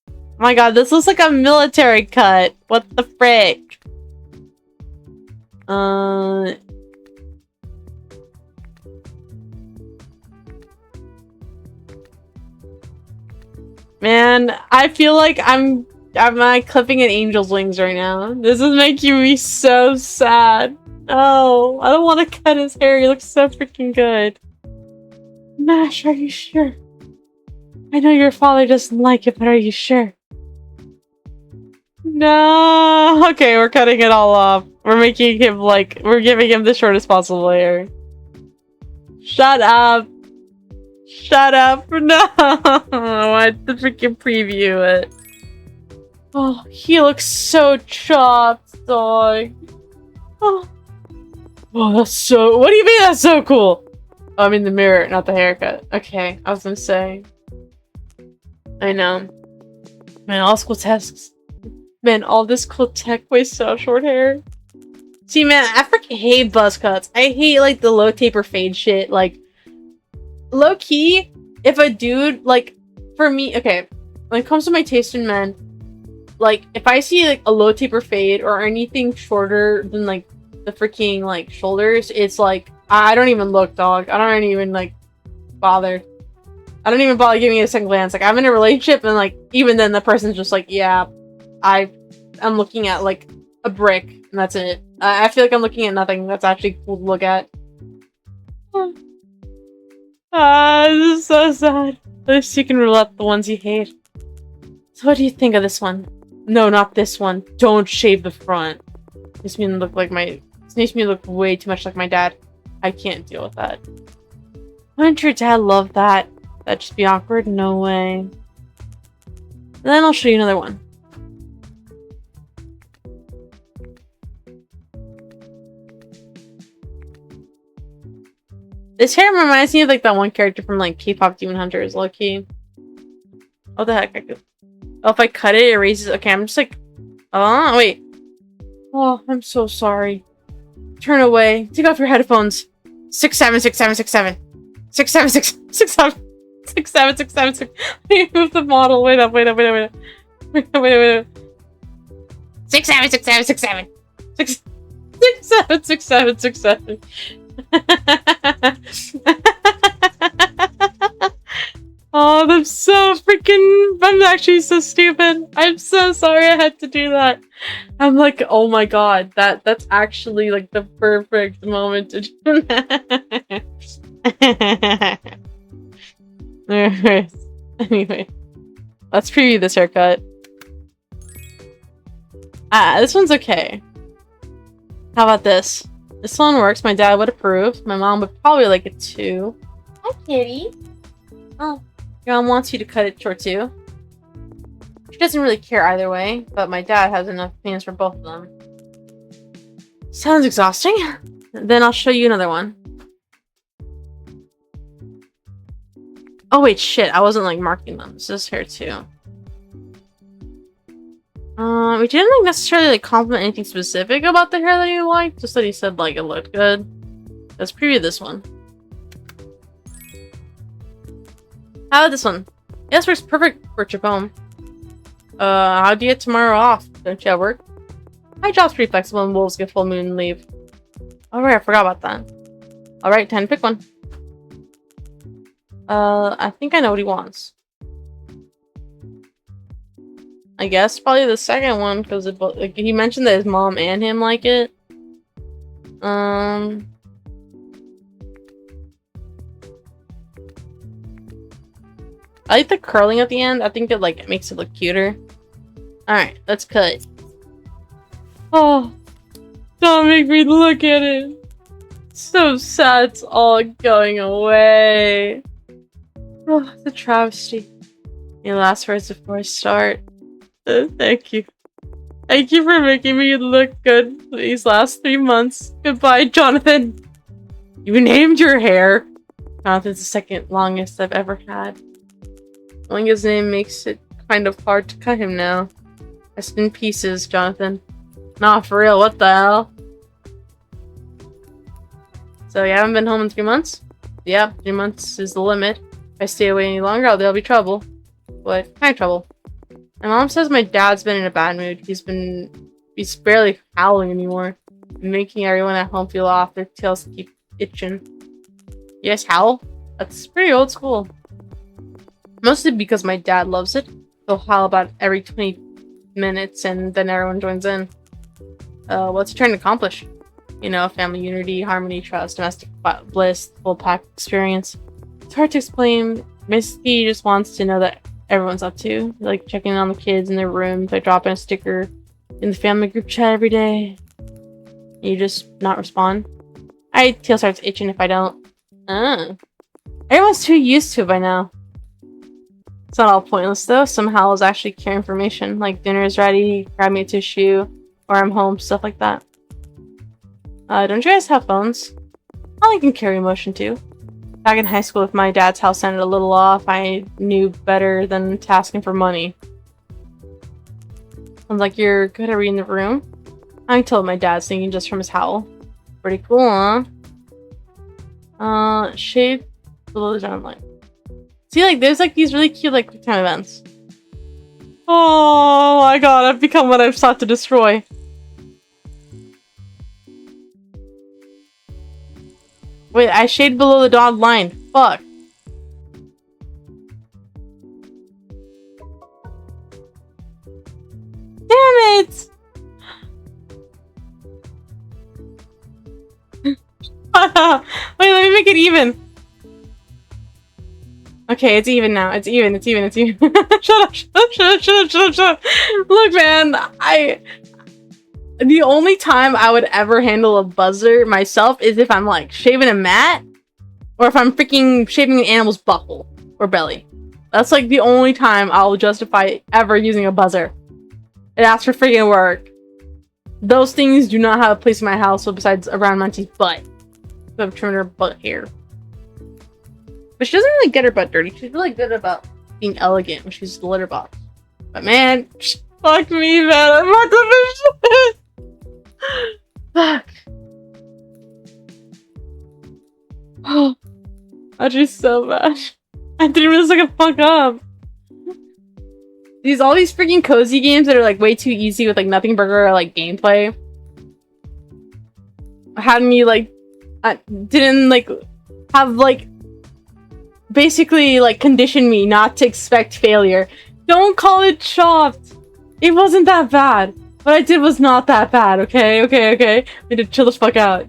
Oh my god, this looks like a military cut. What the frick? Man, I feel like I'm like clipping an angel's wings right now. This is making me so sad. Oh, I don't want to cut his hair. He looks so freaking good. Nash, are you sure? I know your father doesn't like it, but are you sure? No. Okay, we're cutting it all off. We're making him like, we're giving him the shortest possible hair. Shut up. Shut up. No. I had to freaking preview it. Oh, he looks so chopped, dog. Oh, that's so... What do you mean that's so cool? Oh, I'm in the mirror, not the haircut. Okay, I was gonna say. I know. Man, all school tasks. Man, all this cool tech wasted on short hair. See, man, I freaking hate buzz cuts. I hate, like, the low taper fade shit. Like, low key, if a dude, like, for me, okay, when it comes to my taste in men, like, if I see, like, a low taper fade or anything shorter than, like, the freaking, like, shoulders, it's like, I don't even look, dog. I don't even, like, bother. I don't even bother giving it a second glance. Like, I'm in a relationship and, like, even then the person's just like, yeah, I'm looking at, like, a brick and that's it. I feel like I'm looking at nothing that's actually cool to look at. This is so sad. At least you can rule out the ones you hate. So what do you think of this one? No, not this one. Don't shave the front. This makes me look like this makes me look way too much like my dad. I can't deal with that. Wouldn't your dad love that? That'd just be awkward? No way. Then I'll show you another one. This hair reminds me of like that one character from like K-pop Demon Hunters, low-key. What the heck? Oh, if I cut it, it erases. Okay, I'm just like, oh wait. Oh, I'm so sorry. Turn away. Take off your headphones. 6'7", 6'7", 6'7", 6'7", 6'7", 6'7", 6'7", 6'7". Let me move the model. Wait up. 6'7", 6'7", 6'7". 6'7", 6'7", 6'7". Oh, I'm so freaking... I'm actually so stupid. I'm so sorry I had to do that. I'm like, oh my god, that's actually like the perfect moment to do that. Anyway, let's preview this haircut. This one's okay. How about this? This one works. My dad would approve. My mom would probably like it too. Hi, kitty. Oh, your mom wants you to cut it short too. She doesn't really care either way, but my dad has enough opinions for both of them. Sounds exhausting. Then I'll show you another one. Oh wait, shit. I wasn't like marking them. This is hair too. We didn't like necessarily like compliment anything specific about the hair that he liked, just that he said like it looked good. Let's preview this one. How about this one? Yeah, this works perfect for trip home. How do you get tomorrow off? Don't you have work? My job's pretty flexible and wolves get full moon leave. Alright, I forgot about that. Alright, time to pick one. I think I know what he wants. I guess probably the second one, because like, he mentioned that his mom and him like it. I like the curling at the end. I think it like makes it look cuter. Alright, let's cut. Oh, don't make me look at it. It's so sad it's all going away. Oh, it's a travesty. Any last words before I start? Thank you. Thank you for making me look good these last 3 months. Goodbye, Jonathan. You named your hair. Jonathan's the second longest I've ever had. Knowing his name makes it kind of hard to cut him now. Rest in pieces, Jonathan. Nah, for real, what the hell? So you haven't been home in 3 months? Yeah, 3 months is the limit. If I stay away any longer, there'll be trouble. What kind of trouble? My mom says my dad's been in a bad mood. He's barely howling anymore. Making everyone at home feel off. Their tails keep itching. You guys howl? That's pretty old school. Mostly because my dad loves it. He'll howl about every 20 minutes and then everyone joins in. What's he trying to accomplish? You know, family unity, harmony, trust, domestic bliss, full pack experience. It's hard to explain. Basically, he just wants to know that everyone's up to, like checking on the kids in their rooms by dropping a sticker in the family group chat every day. You just not respond. My tail starts itching if I don't. Everyone's too used to it by now. It's not all pointless though. Somehow it's actually care information, like dinner is ready, grab me a tissue, or I'm home, stuff like that. Don't you guys have phones? I can carry emotion too. Back in high school, if my dad's house sounded a little off, I knew better than asking for money. Sounds like you're good at reading the room. I told my dad's thinking just from his howl. Pretty cool, huh? Shade below the down line. See, like, there's like these really cute like quick time events. Oh my god, I've become what I've sought to destroy. Wait, I shade below the dotted line. Fuck. Damn it! Wait, let me make it even. Okay, it's even now. It's even. Shut up, shut up. Look, man, the only time I would ever handle a buzzer myself is if I'm like shaving a mat or if I'm freaking shaving an animal's buckle or belly. That's like the only time I'll justify ever using a buzzer. It asks for freaking work. Those things do not have a place in my house besides around Munchie's butt. So I've trimmed her butt hair. But she doesn't really get her butt dirty. She's really good about being elegant when she's the litter box. But man, fuck me, man. I'm not the fuck. Oh, actually so bad. I didn't realize I could fuck up. All these freaking cozy games that are like way too easy with like nothing burger or like gameplay had me like didn't like have like basically like condition me not to expect failure. Don't call it chopped. It wasn't that bad. What I did was not that bad, okay? We need to chill the fuck out.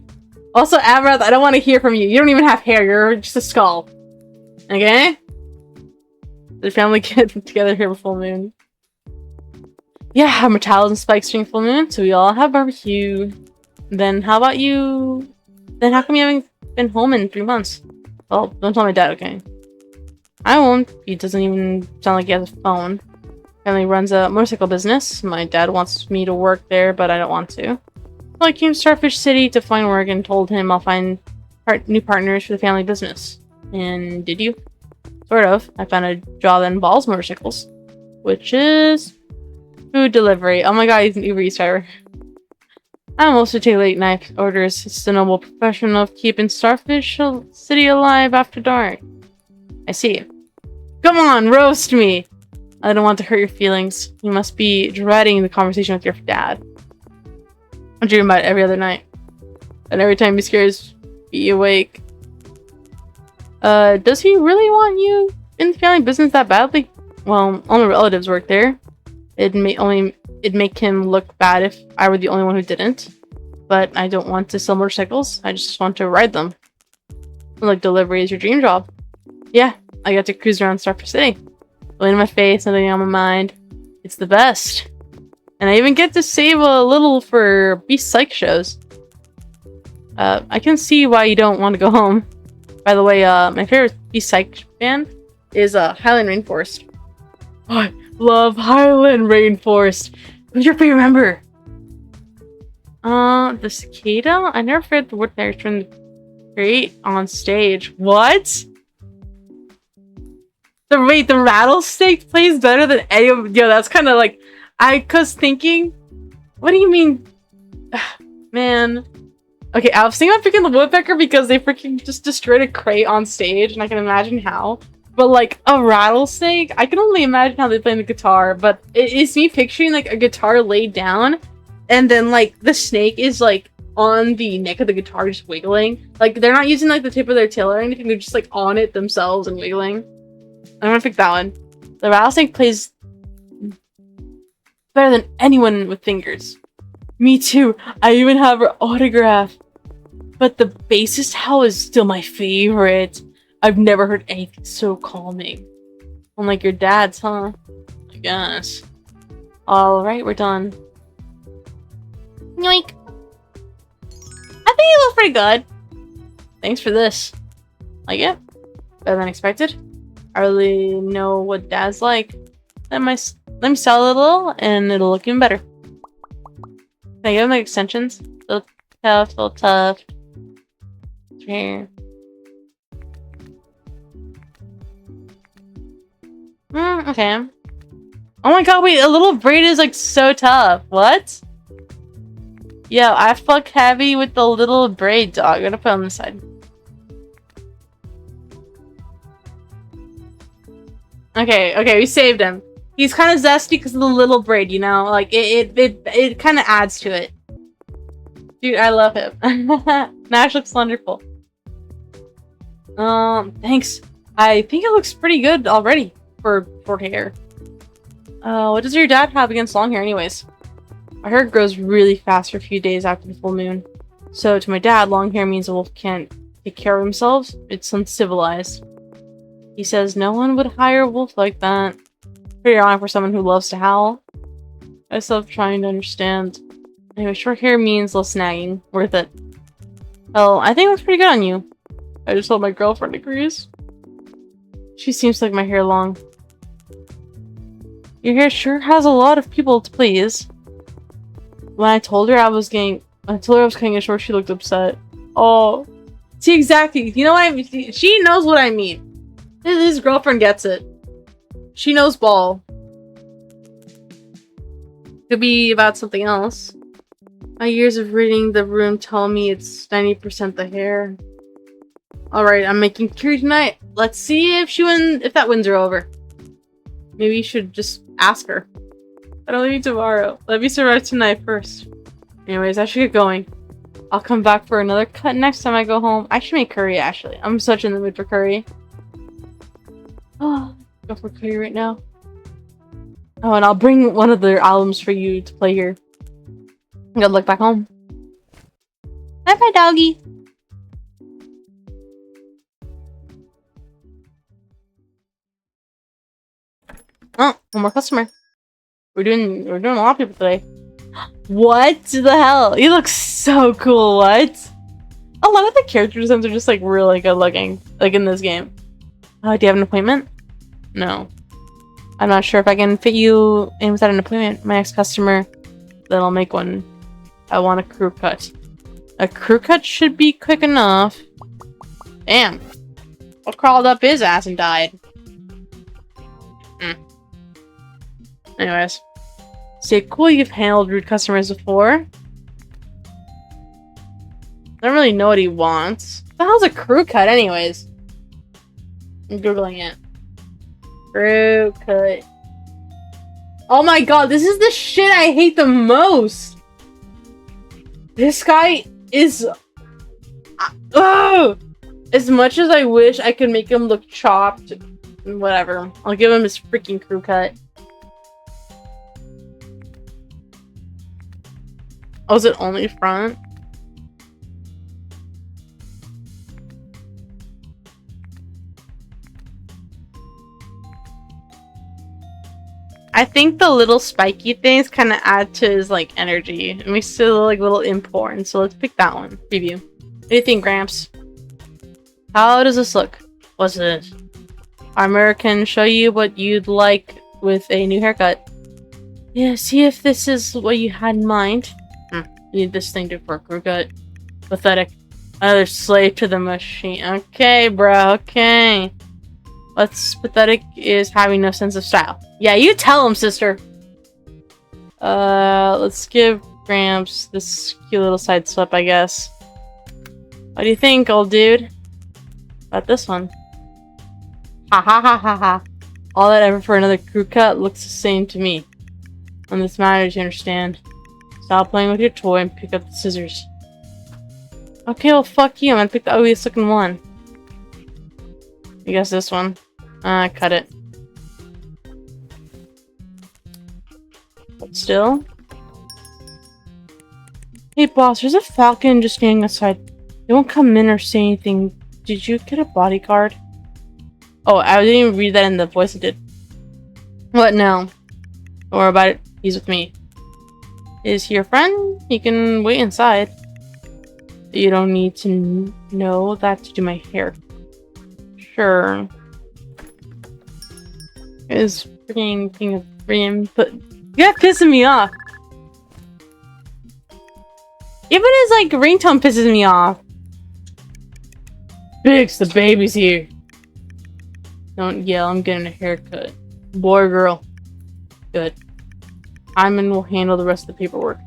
Also, Amaranth, I don't want to hear from you. You don't even have hair. You're just a skull. Okay? The family get together here for full moon. Yeah, my child and Spike's during full moon, so we all have barbecue. Then how about you? Then how come you haven't been home in 3 months? Well, don't tell my dad, okay? I won't. He doesn't even sound like he has a phone. Family runs a motorcycle business. My dad wants me to work there, but I don't want to. So I came to Starfish City to find work and told him I'll find new partners for the family business. And did you? Sort of. I found a job that involves motorcycles, which is food delivery. Oh my god, he's an Uber Eats driver. I'm also take late night orders. It's the noble profession of keeping Starfish City alive after dark. I see. Come on, roast me! I don't want to hurt your feelings. You must be dreading the conversation with your dad. I dream about it every other night. And every time he scares me awake. Does he really want you in the family business that badly? Well, all my relatives work there. It'd make him look bad if I were the only one who didn't. But I don't want to sell motorcycles. I just want to ride them. Like, delivery is your dream job. Yeah, I get to cruise around Starfish City. Wind in my face, nothing on my mind. It's the best. And I even get to save a little for Beastfolk shows. I can see why you don't want to go home. By the way, my favorite Beastfolk band is Highland Rainforest. Oh, I love Highland Rainforest. Who's your favorite member? The cicada? I never heard the word there from great on stage. What? The rattlesnake plays better than any of— Yo, that's kind of like— I was thinking— What do you mean? Man. Okay, I was thinking about picking the woodpecker because they freaking just destroyed a crate on stage, and I can imagine how. But like, a rattlesnake? I can only imagine how they play the guitar, but it's me picturing like a guitar laid down, and then like the snake is like on the neck of the guitar just wiggling. Like, they're not using like the tip of their tail or anything, they're just like on it themselves and wiggling. I'm gonna pick that one. The rattlesnake plays better than anyone with fingers. Me too. I even have her autograph. But the bassist howl is still my favorite. I've never heard anything so calming. Unlike your dad's, huh? I guess. Alright, we're done. Yoink. I think it looks pretty good. Thanks for this. Like it? Better than expected? I really know what dad's like. Let me sell it a little, and it'll look even better. Can I give him like extensions? Little tough. Here. Okay. Oh my god, wait, a little braid is like so tough. What? Yeah, I fuck heavy with the little braid dog. I'm gonna put it on the side. Okay, we saved him. He's kind of zesty because of the little braid, you know? Like, it kind of adds to it. Dude, I love him. Nash looks wonderful. Thanks. I think it looks pretty good already for short hair. What does your dad have against long hair anyways? My hair grows really fast for a few days after the full moon. So to my dad, long hair means a wolf can't take care of themselves. It's uncivilized. He says no one would hire a wolf like that. Pretty wrong for someone who loves to howl. I still trying to understand. Anyway, short hair means less snagging. Worth it. Oh, I think it looks pretty good on you. I just hope my girlfriend agrees. She seems like my hair long. Your hair sure has a lot of people to please. When I told her I was cutting it short, she looked upset. Oh. See, exactly. You know what I mean? She knows what I mean. His girlfriend gets it. She knows ball. Could be about something else. My years of reading the room tell me it's 90% the hair. Alright, I'm making curry tonight. Let's see if that wins her over. Maybe you should just ask her. I don't leave tomorrow. Let me survive tonight first. Anyways, I should get going. I'll come back for another cut next time I go home. I should make curry, actually. I'm such in the mood for curry. Oh, go for curry right now. Oh, and I'll bring one of their albums for you to play here. Good luck back home. Bye-bye, doggy. Oh, one more customer. We're doing a lot of people today. What the hell? You look so cool. What? A lot of the character designs are just like really good looking, like in this game. Do you have an appointment? No. I'm not sure if I can fit you in without an appointment. My next customer, then I'll make one. I want a crew cut. A crew cut should be quick enough. Damn. What crawled up his ass and died? Anyways. Say, cool, you've handled rude customers before. I don't really know what he wants. What the hell's a crew cut anyways? I'm googling it. Crew cut. Oh my god, this is the shit I hate the most! This guy is... As much as I wish I could make him look chopped, whatever. I'll give him his freaking crew cut. Oh, is it only front? I think the little spiky things kind of add to his like energy. It makes it like a little important. So let's pick that one. Preview. What do you think, Gramps? How does this look? What's this? Our mirror can show you what you'd like with a new haircut. Yeah, see if this is what you had in mind. You need this thing to for a crew cut. Pathetic. Another slave to the machine. Okay, bro. Okay. What's pathetic is having no sense of style. Yeah, you tell him, sister. Let's give Gramps this cute little side slip, I guess. What do you think, old dude? About this one? Ha ha ha ha ha. All that ever for another crew cut looks the same to me. When this matters, you understand. Stop playing with your toy and pick up the scissors. Okay, well, fuck you. I'm gonna pick the ugliest looking one. I guess this one. Cut it. But still. Hey, boss, there's a falcon just standing outside. They won't come in or say anything. Did you get a bodyguard? Oh, I didn't even read that in the voice it did. What now? Don't worry about it. He's with me. Is he your friend? He can wait inside. You don't need to know that to do my hair. Sure. Is freaking king of freaking, but you're pissing me off. Even his like ringtone pisses me off. Biggs, the baby's here. Don't yell, I'm getting a haircut. Boy or girl? Good. Hyman will handle the rest of the paperwork.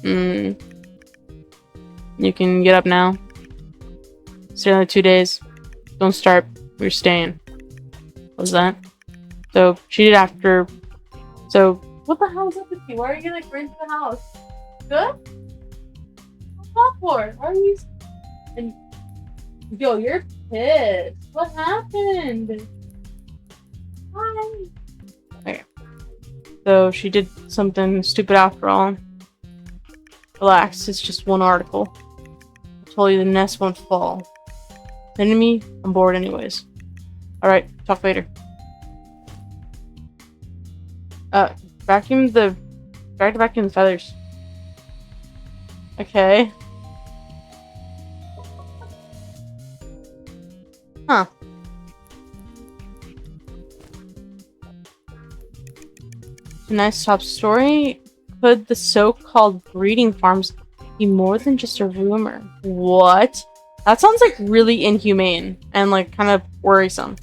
You can get up now. Stay only 2 days. Don't start. We're staying. What was that? So, she did after... So, what the hell is up with you? Why are you like right into the house? Good? What's that for? Why are you... And... Yo, you're pissed. What happened? Hi. Okay. So, she did something stupid after all. Relax, it's just one article. I told you the nest won't fall. Enemy, I'm bored anyways. Alright, talk later. Vacuum the feathers. Okay. Huh. Nice top story. Could the so-called breeding farms be more than just a rumor? What? That sounds like really inhumane and like kind of worrisome.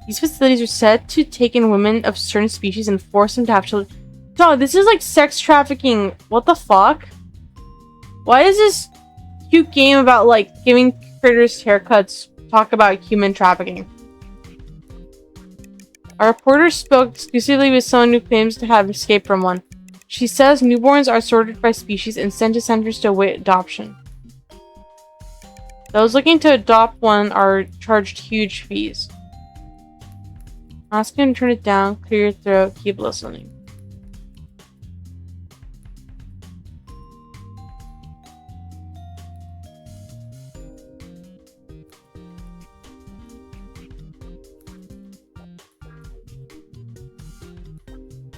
These facilities are said to take in women of certain species and force them to have children. Dog, this is like sex trafficking. What the fuck? Why is this cute game about like giving critters haircuts talk about human trafficking? A reporter spoke exclusively with someone who claims to have escaped from one. She says newborns are sorted by species and sent to centers to await adoption. Those looking to adopt one are charged huge fees. Ask him to turn it down, clear your throat, keep listening.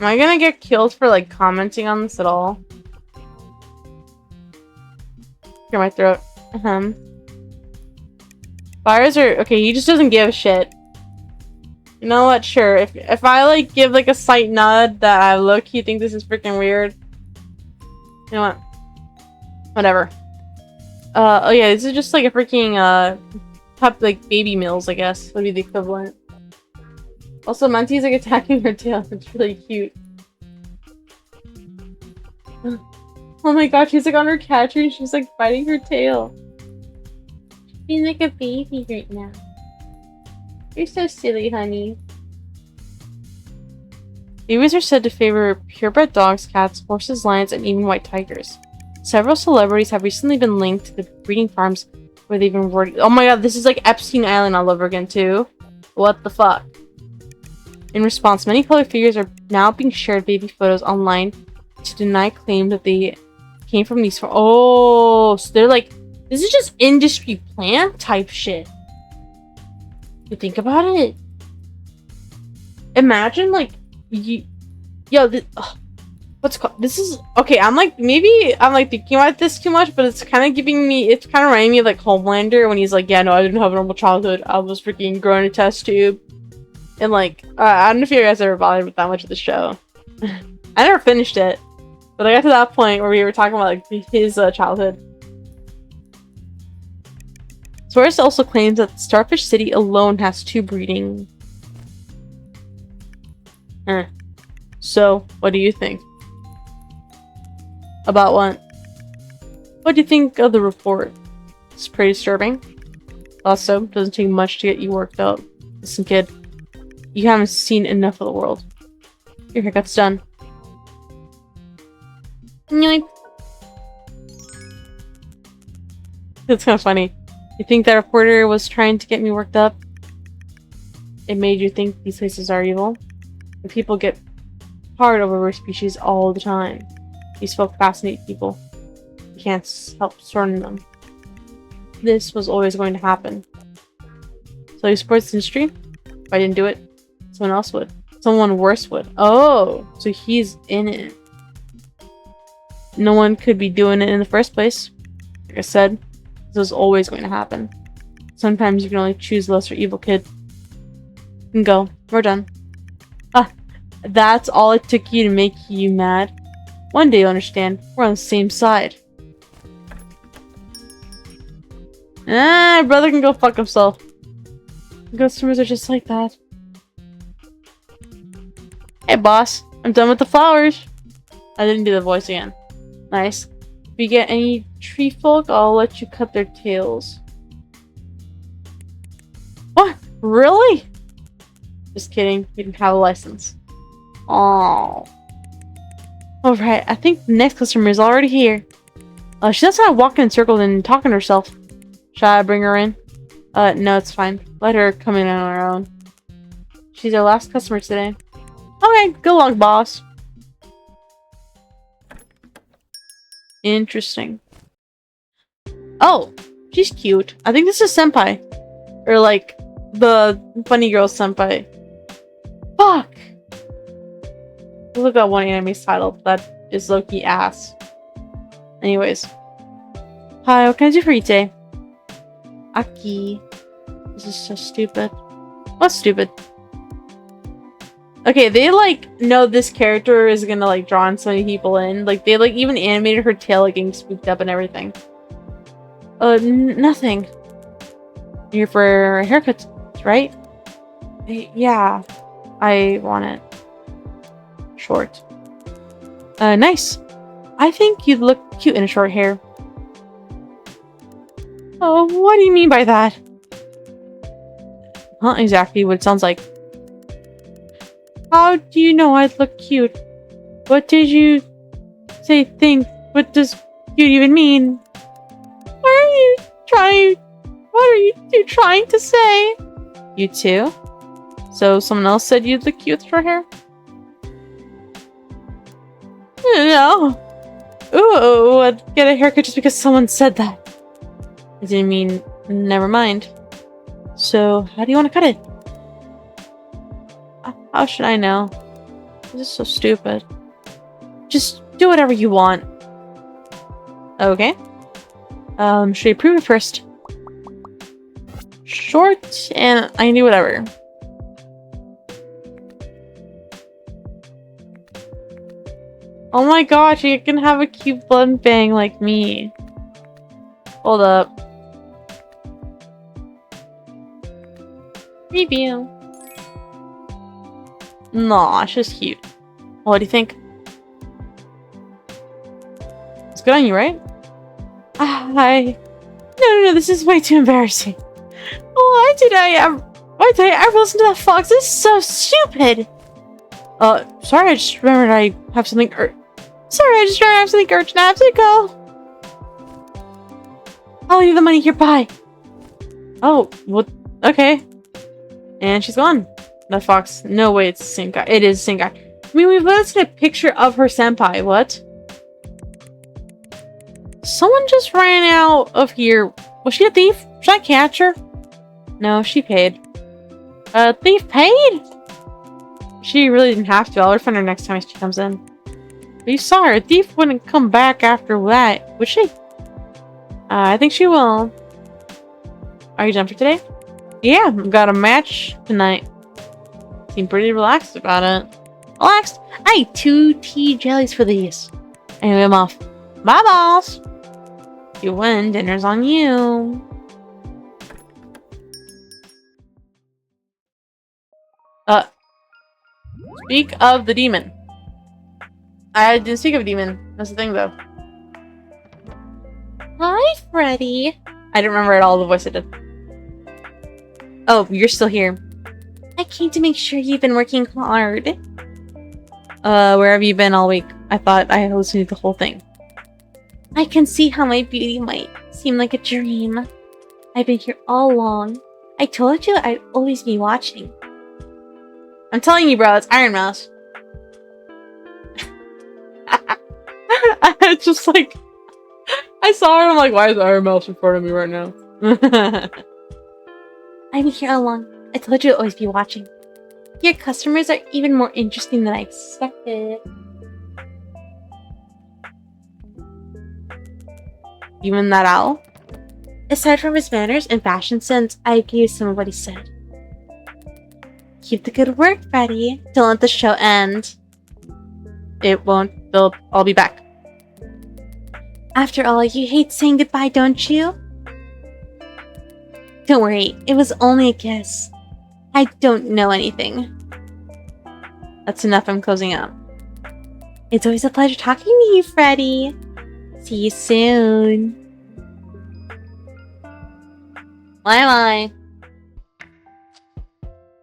Am I gonna get killed for like commenting on this at all? Clear my throat. Fires are okay, he just doesn't give a shit. You know what? Sure. If I like give like a slight nod that I look, you think this is freaking weird. You know what? Whatever. Oh yeah, this is just like a freaking pup like baby mills, I guess would be the equivalent. Also, Monty's like attacking her tail. It's really cute. Oh my god, she's like on her catcher and she's like biting her tail. She's like a baby right now. You're so silly, honey. Babies are said to favor purebred dogs, cats, horses, lions, and even white tigers. Several celebrities have recently been linked to the breeding farms where they've been rewarded. Oh my god, this is like Epstein Island all over again, too. What the fuck? In response, many public figures are now being shared baby photos online to deny claims that they came from these. Oh, so they're like, this is just industry plant type shit. You think about it. Imagine like, what's called? This is okay. Maybe I'm like thinking about this too much, but it's kind of giving me. It's kind of reminding me of like Homelander when he's like, yeah, no, I didn't have a normal childhood. I was freaking growing a test tube. And like, I don't know if you guys ever bothered with that much of the show. I never finished it, but I got to that point where we were talking about like his childhood. Source also claims that Starfish City alone has 2 breeding. So, what do you think? About what? What do you think of the report? It's pretty disturbing. Also, doesn't take much to get you worked up. Listen, kid. You haven't seen enough of the world. Your haircut's done. Yoink. It's kind of funny. You think that reporter was trying to get me worked up? It made you think these places are evil? And people get hard over rare species all the time. These folk fascinate people. You can't help sorting them. This was always going to happen. So you support this industry? If I didn't do it, someone else would. Someone worse would. Oh, so he's in it. No one could be doing it in the first place. Like I said, this was always going to happen. Sometimes you can only choose the lesser evil, kid. You can go. We're done. Ah, that's all it took you to make you mad. One day you'll understand. We're on the same side. Brother can go fuck himself. Customers are just like that. Hey, boss. I'm done with the flowers. I didn't do the voice again. Nice. If you get any tree folk, I'll let you cut their tails. What? Really? Just kidding. You didn't have a license. Oh. Alright, I think the next customer is already here. She doesn't have walking in circles and talking to herself. Should I bring her in? No, it's fine. Let her come in on her own. She's our last customer today. Okay, good luck, boss. Interesting. Oh, she's cute. I think this is Senpai. Or like, the funny girl Senpai. Fuck! Look at one anime's title. That is low-key ass. Anyways. Hi, what can I do for you today? Aki. This is so stupid. What's stupid? Okay, they like know this character is gonna like draw so many people in. Like they like even animated her tail like getting spooked up and everything. Nothing. You're for a haircut, right? Yeah. I want it short. Nice. I think you'd look cute in a short hair. Oh, what do you mean by that? Not exactly what it sounds like. How do you know I'd look cute? What did you say think? What does cute even mean? What are you two trying to say? You too? So someone else said you'd look cute with short hair? No. Ooh, I'd get a haircut just because someone said that. I didn't mean, never mind. So, how do you want to cut it? How should I know? This is so stupid. Just do whatever you want. Okay. Should I prove it first? Short, and I can do whatever. Oh my gosh, you can have a cute blonde bang like me. Hold up. Review. Nah, she's cute. What do you think? It's good on you, right? No, this is way too embarrassing. Why did I ever listen to that fox? This is so stupid! Sorry, I just remembered I have something urgent. I have to go. I'll leave the money here, bye. Oh, what? Okay. And she's gone. That fox. No way it's the same guy. It is the same guy. I mean, we've listed a picture of her senpai. What? Someone just ran out of here. Was she a thief? Should I catch her? No, she paid. Thief paid? She really didn't have to. I'll refund her next time she comes in. But you saw her. A thief wouldn't come back after that, would she? I think she will. Are you done for today? Yeah, I've got a match tonight. Seem pretty relaxed about it. Relaxed? I ate 2 tea jellies for these. Anyway, I'm off. Bye, boss. If you win, dinner's on you. Speak of the demon. I didn't speak of a demon. That's the thing, though. Hi, Freddy. I didn't remember at all the voice I did. Oh, you're still here. I came to make sure you've been working hard. Where have you been all week? I thought I had listened to the whole thing. I can see how my beauty might seem like a dream. I've been here all along. I told you I'd always be watching. I'm telling you, bro, it's Iron Mouse. I just like... I saw her and I'm like, why is Iron Mouse in front of me right now? I've been here all along. I told you I'd always be watching. Your customers are even more interesting than I expected. Even that owl? Aside from his manners and fashion sense, I agree with some of what he said. Keep the good work, Freddy. Don't let the show end. It won't. I'll be back. After all, you hate saying goodbye, don't you? Don't worry, it was only a kiss. I don't know anything. That's enough, I'm closing out. It's always a pleasure talking to you, Freddy. See you soon. Bye.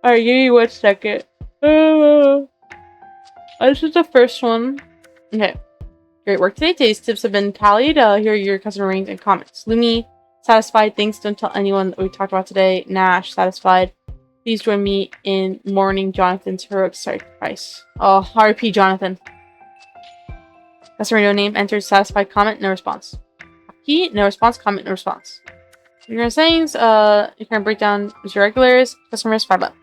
Alright, give me 1 second. This is the first one. Okay. Great work today. Today's tips have been tallied. Here are your customer ratings and comments. Lumi, satisfied. Thanks. Don't tell anyone that we talked about today. Nash, satisfied. Please join me in mourning Jonathan's heroic sacrifice. Oh, RP Jonathan. Customer no name. Enters satisfied. Comment. No response. Key. No response. Comment. No response. Your sayings. You can break down as your regulars. Customers. $5.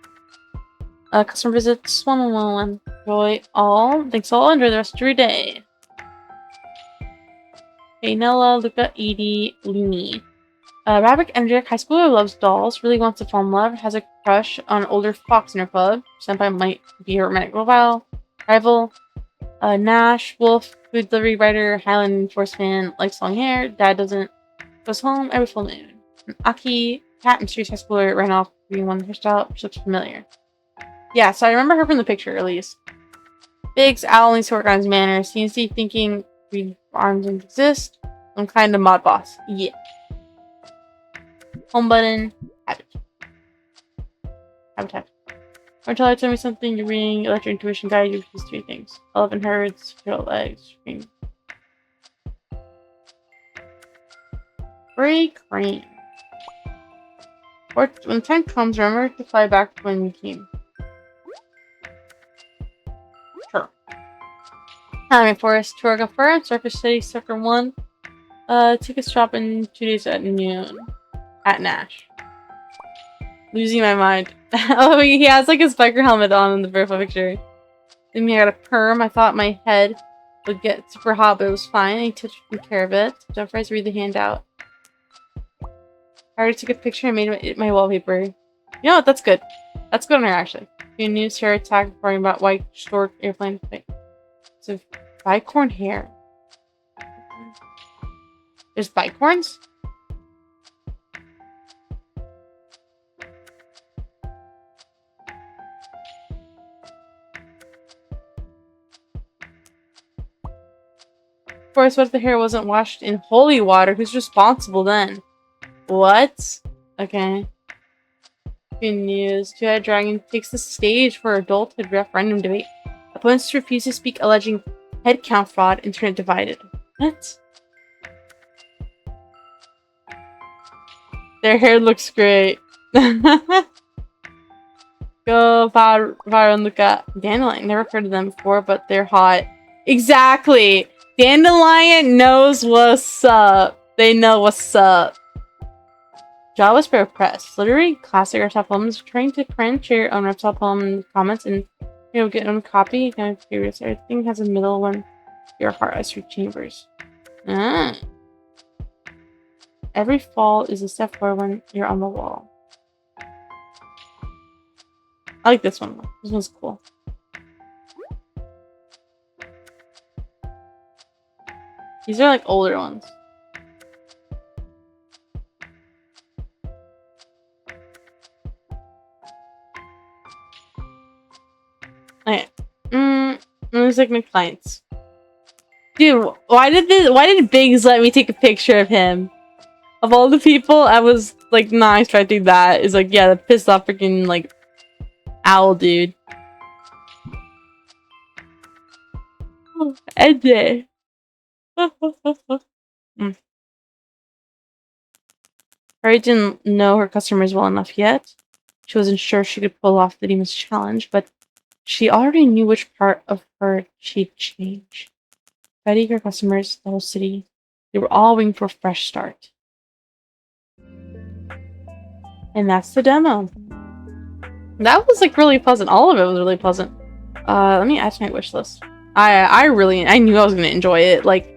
Customer visits. 111. Enjoy all. Thanks all. Enjoy the rest of your day. Okay, Nella, Luca, Edie, Lumi. Rabbit, energetic high schooler, loves dolls, really wants to fall in love, has a crush on an older fox in her club. Senpai might be her romantic rival. Nash, wolf, food delivery writer, Highland enforcement, likes long hair, dad doesn't, goes home every full moon. Aki, cat, mysterious high schooler, ran off, green one hairstyle, which looks familiar. Yeah, so I remember her from the picture, at least. Biggs, owl needs to work on his manners. CNC thinking green arms don't exist. I'm kind of mod boss. Yeah. Home button. Habitat. Martella, tell me something you're reading. Let your intuition guide you with these 3 things. 11 herds, turtle legs, screen. Gray crane. Or when the time comes, remember to fly back when you came. Sure. Anime Forest, Torga Firm, Circus City, Sucker 1. Tickets drop in 2 days at noon. At Nash. Losing my mind. Oh, he has like his biker helmet on in the profile picture. Then I got a perm. I thought my head would get super hot, but it was fine. I took care of it. Don't forget to read the handout. I already took a picture and made my wallpaper. You know what? That's good. That's good on her, actually. New news, hair attack, reporting about white stork airplane. Wait. So, bicorn hair. There's bicorns? Of course, what if the hair wasn't washed in holy water? Who's responsible then? What? Okay. Good news. Two-Headed Dragon takes the stage for adulthood referendum debate. Opponents refuse to speak, alleging headcount fraud, internet divided. What? Their hair looks great. Go viral and look at Dandelion. Never heard of them before, but they're hot. Exactly! Dandelion knows what's up. They know what's up. JavaScript Press. Literary classic reptile poems. Trying to print your own reptile poem in the comments and get your own copy. Kind of curious. Everything has a middle one. Your heart has 3 chambers. Every fall is a step forward when you're on the wall. I like this one. This one's cool. These are like older ones. Okay. Music my clients. Dude, why did Biggs let me take a picture of him? Of all the people, I was like not expecting that. It's like, yeah, the pissed off freaking like owl dude. Oh, Edge. Mary didn't know her customers well enough yet. She wasn't sure she could pull off the demon's challenge, but she already knew which part of her she'd change. Betty, her customers, the whole city, they were all waiting for a fresh start. And that's the demo. That was like really pleasant. All of it was really pleasant. Let me add to my wish list. I knew I was gonna enjoy it. Like,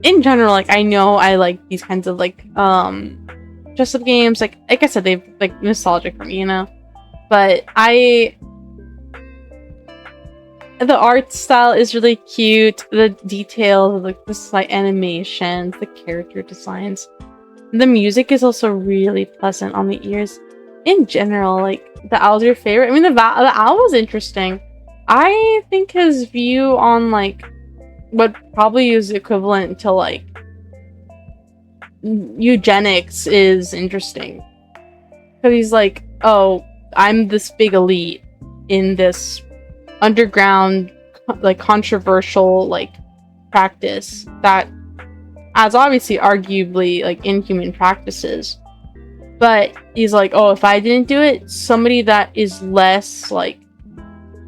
in general, like I know I like these kinds of like dress up games. Like I said, they've like nostalgic for me, you know. But the art style is really cute. The details, like the slight animations, the character designs. The music is also really pleasant on the ears. In general, like, the owl's your favorite. I mean, the owl was interesting. I think his view on, like, would probably use equivalent to like eugenics is interesting. Because he's like, oh, I'm this big elite in this underground, like controversial, like practice that has obviously arguably like inhuman practices. But he's like, oh, if I didn't do it, somebody that is less like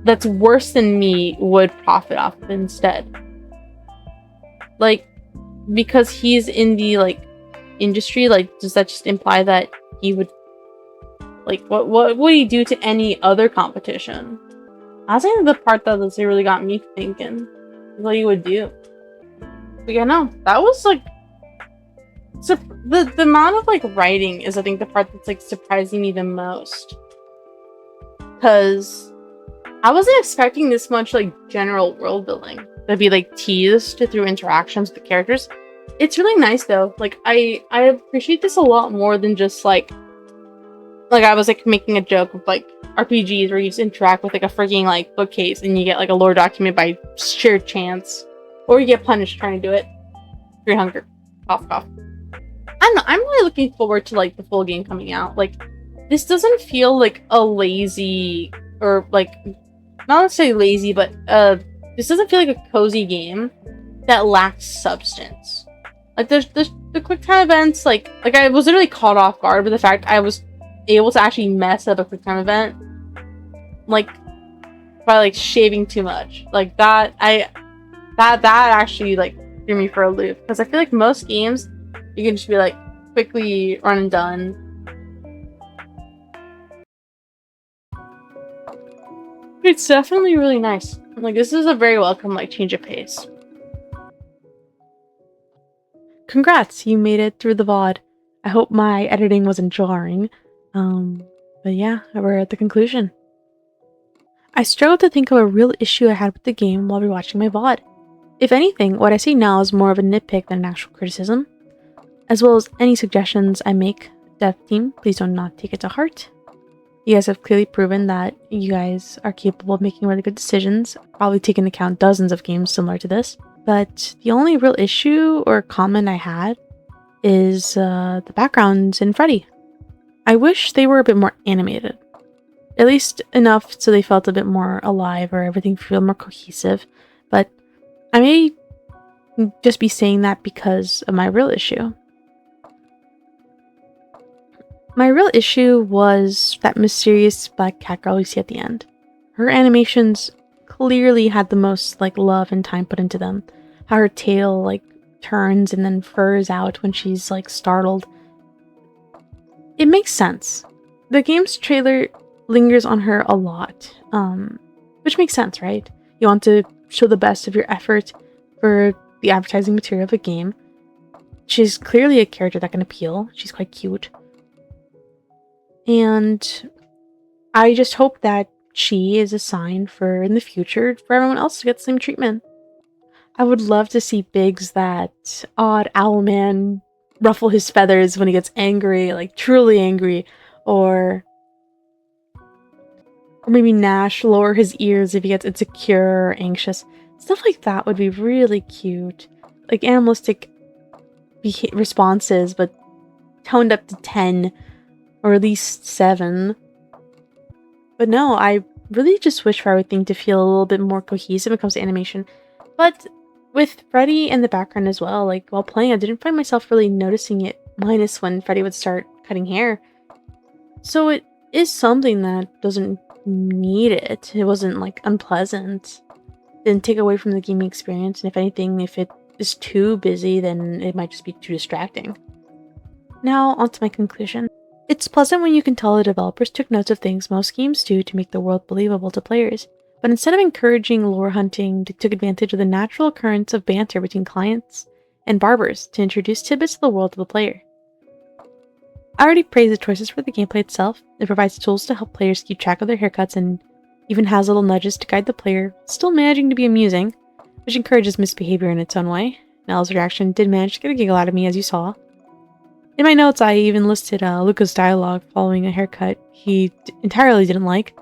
that's worse than me would profit off it instead. Like, because he's in the like industry, like does that just imply that he would like what would he do to any other competition? I think the part that really got me thinking what he would do. But yeah, no, that was like the amount of like writing is I think the part that's like surprising me the most, because I wasn't expecting this much like general world building to be like teased through interactions with the characters. It's really nice though. Like I appreciate this a lot more than just like I was like making a joke of like RPGs where you just interact with like a freaking like bookcase and you get like a lore document by sheer chance, or you get punished trying to do it. Free hunger, cough cough. I don't know. I'm really looking forward to like the full game coming out. Like this doesn't feel like a lazy or like not necessarily lazy, but this doesn't feel like a cozy game that lacks substance. Like there's the quick time events. Like I was literally caught off guard by the fact I was able to actually mess up a quick time event, like by like shaving too much. Like that actually like threw me for a loop, because I feel like most games you can just be like quickly run and done. It's definitely really nice. Like this is a very welcome like change of pace. Congrats, you made it through the VOD. I hope my editing wasn't jarring. But yeah, we're at the conclusion. I struggled to think of a real issue I had with the game while rewatching my VOD. If anything, what I see now is more of a nitpick than an actual criticism. As well as any suggestions I make, dev team, please do not take it to heart. You guys have clearly proven that you guys are capable of making really good decisions, probably taking into account dozens of games similar to this. But the only real issue or comment I had is the backgrounds in Freddy. I wish they were a bit more animated. At least enough so they felt a bit more alive or everything feel more cohesive. But I may just be saying that because of my real issue. My real issue was that mysterious black cat girl we see at the end. Her animations clearly had the most like love and time put into them. How her tail like turns and then furs out when she's like startled. It makes sense. The game's trailer lingers on her a lot, which makes sense, right? You want to show the best of your effort for the advertising material of a game. She's clearly a character that can appeal. She's quite cute. And I just hope that she is a sign for, in the future, for everyone else to get the same treatment. I would love to see Biggs, that odd owl man, ruffle his feathers when he gets angry, like truly angry, or maybe Nash lower his ears if he gets insecure or anxious. Stuff like that would be really cute. Like animalistic responses, but toned up to 10, or at least 7. But no, I really just wish for everything to feel a little bit more cohesive when it comes to animation. But with Freddy in the background as well, like while playing, I didn't find myself really noticing it, minus when Freddy would start cutting hair. So it is something that doesn't need it. It wasn't like unpleasant. Didn't take away from the gaming experience, and if anything, if it is too busy, then it might just be too distracting. Now, on to my conclusion. It's pleasant when you can tell the developers took notes of things most games do to make the world believable to players, but instead of encouraging lore hunting, they took advantage of the natural occurrence of banter between clients and barbers to introduce tidbits of the world to the player. I already praised the choices for the gameplay itself. It provides tools to help players keep track of their haircuts and even has little nudges to guide the player, still managing to be amusing, which encourages misbehavior in its own way. Nell's reaction did manage to get a giggle out of me, as you saw. In my notes, I even listed Luca's dialogue following a haircut he entirely didn't like.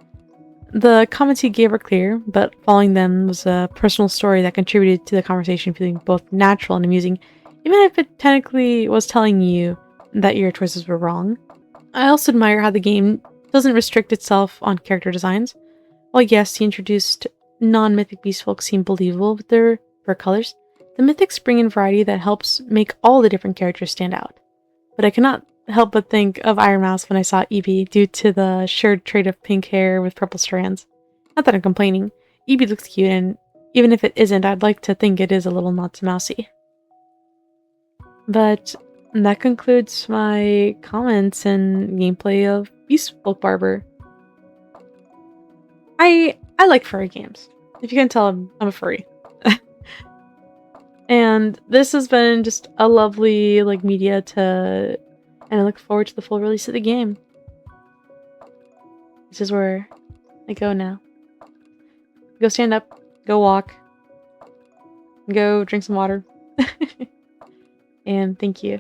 The comments he gave were clear, but following them was a personal story that contributed to the conversation feeling both natural and amusing, even if it technically was telling you that your choices were wrong. I also admire how the game doesn't restrict itself on character designs. While yes, he introduced non-mythic beast folk seem believable with their fur colors, the mythics bring in variety that helps make all the different characters stand out. But I cannot help but think of Iron Mouse when I saw Eevee due to the shared trait of pink hair with purple strands. Not that I'm complaining. Eevee looks cute, and even if it isn't, I'd like to think it is a little not so mousy. But that concludes my comments and gameplay of Beastfolk Barber. I like furry games. If you can tell, I'm a furry. And this has been just a lovely media to, and I look forward to the full release of the game. This is where I go now. Go stand up, go walk, go drink some water. And thank you.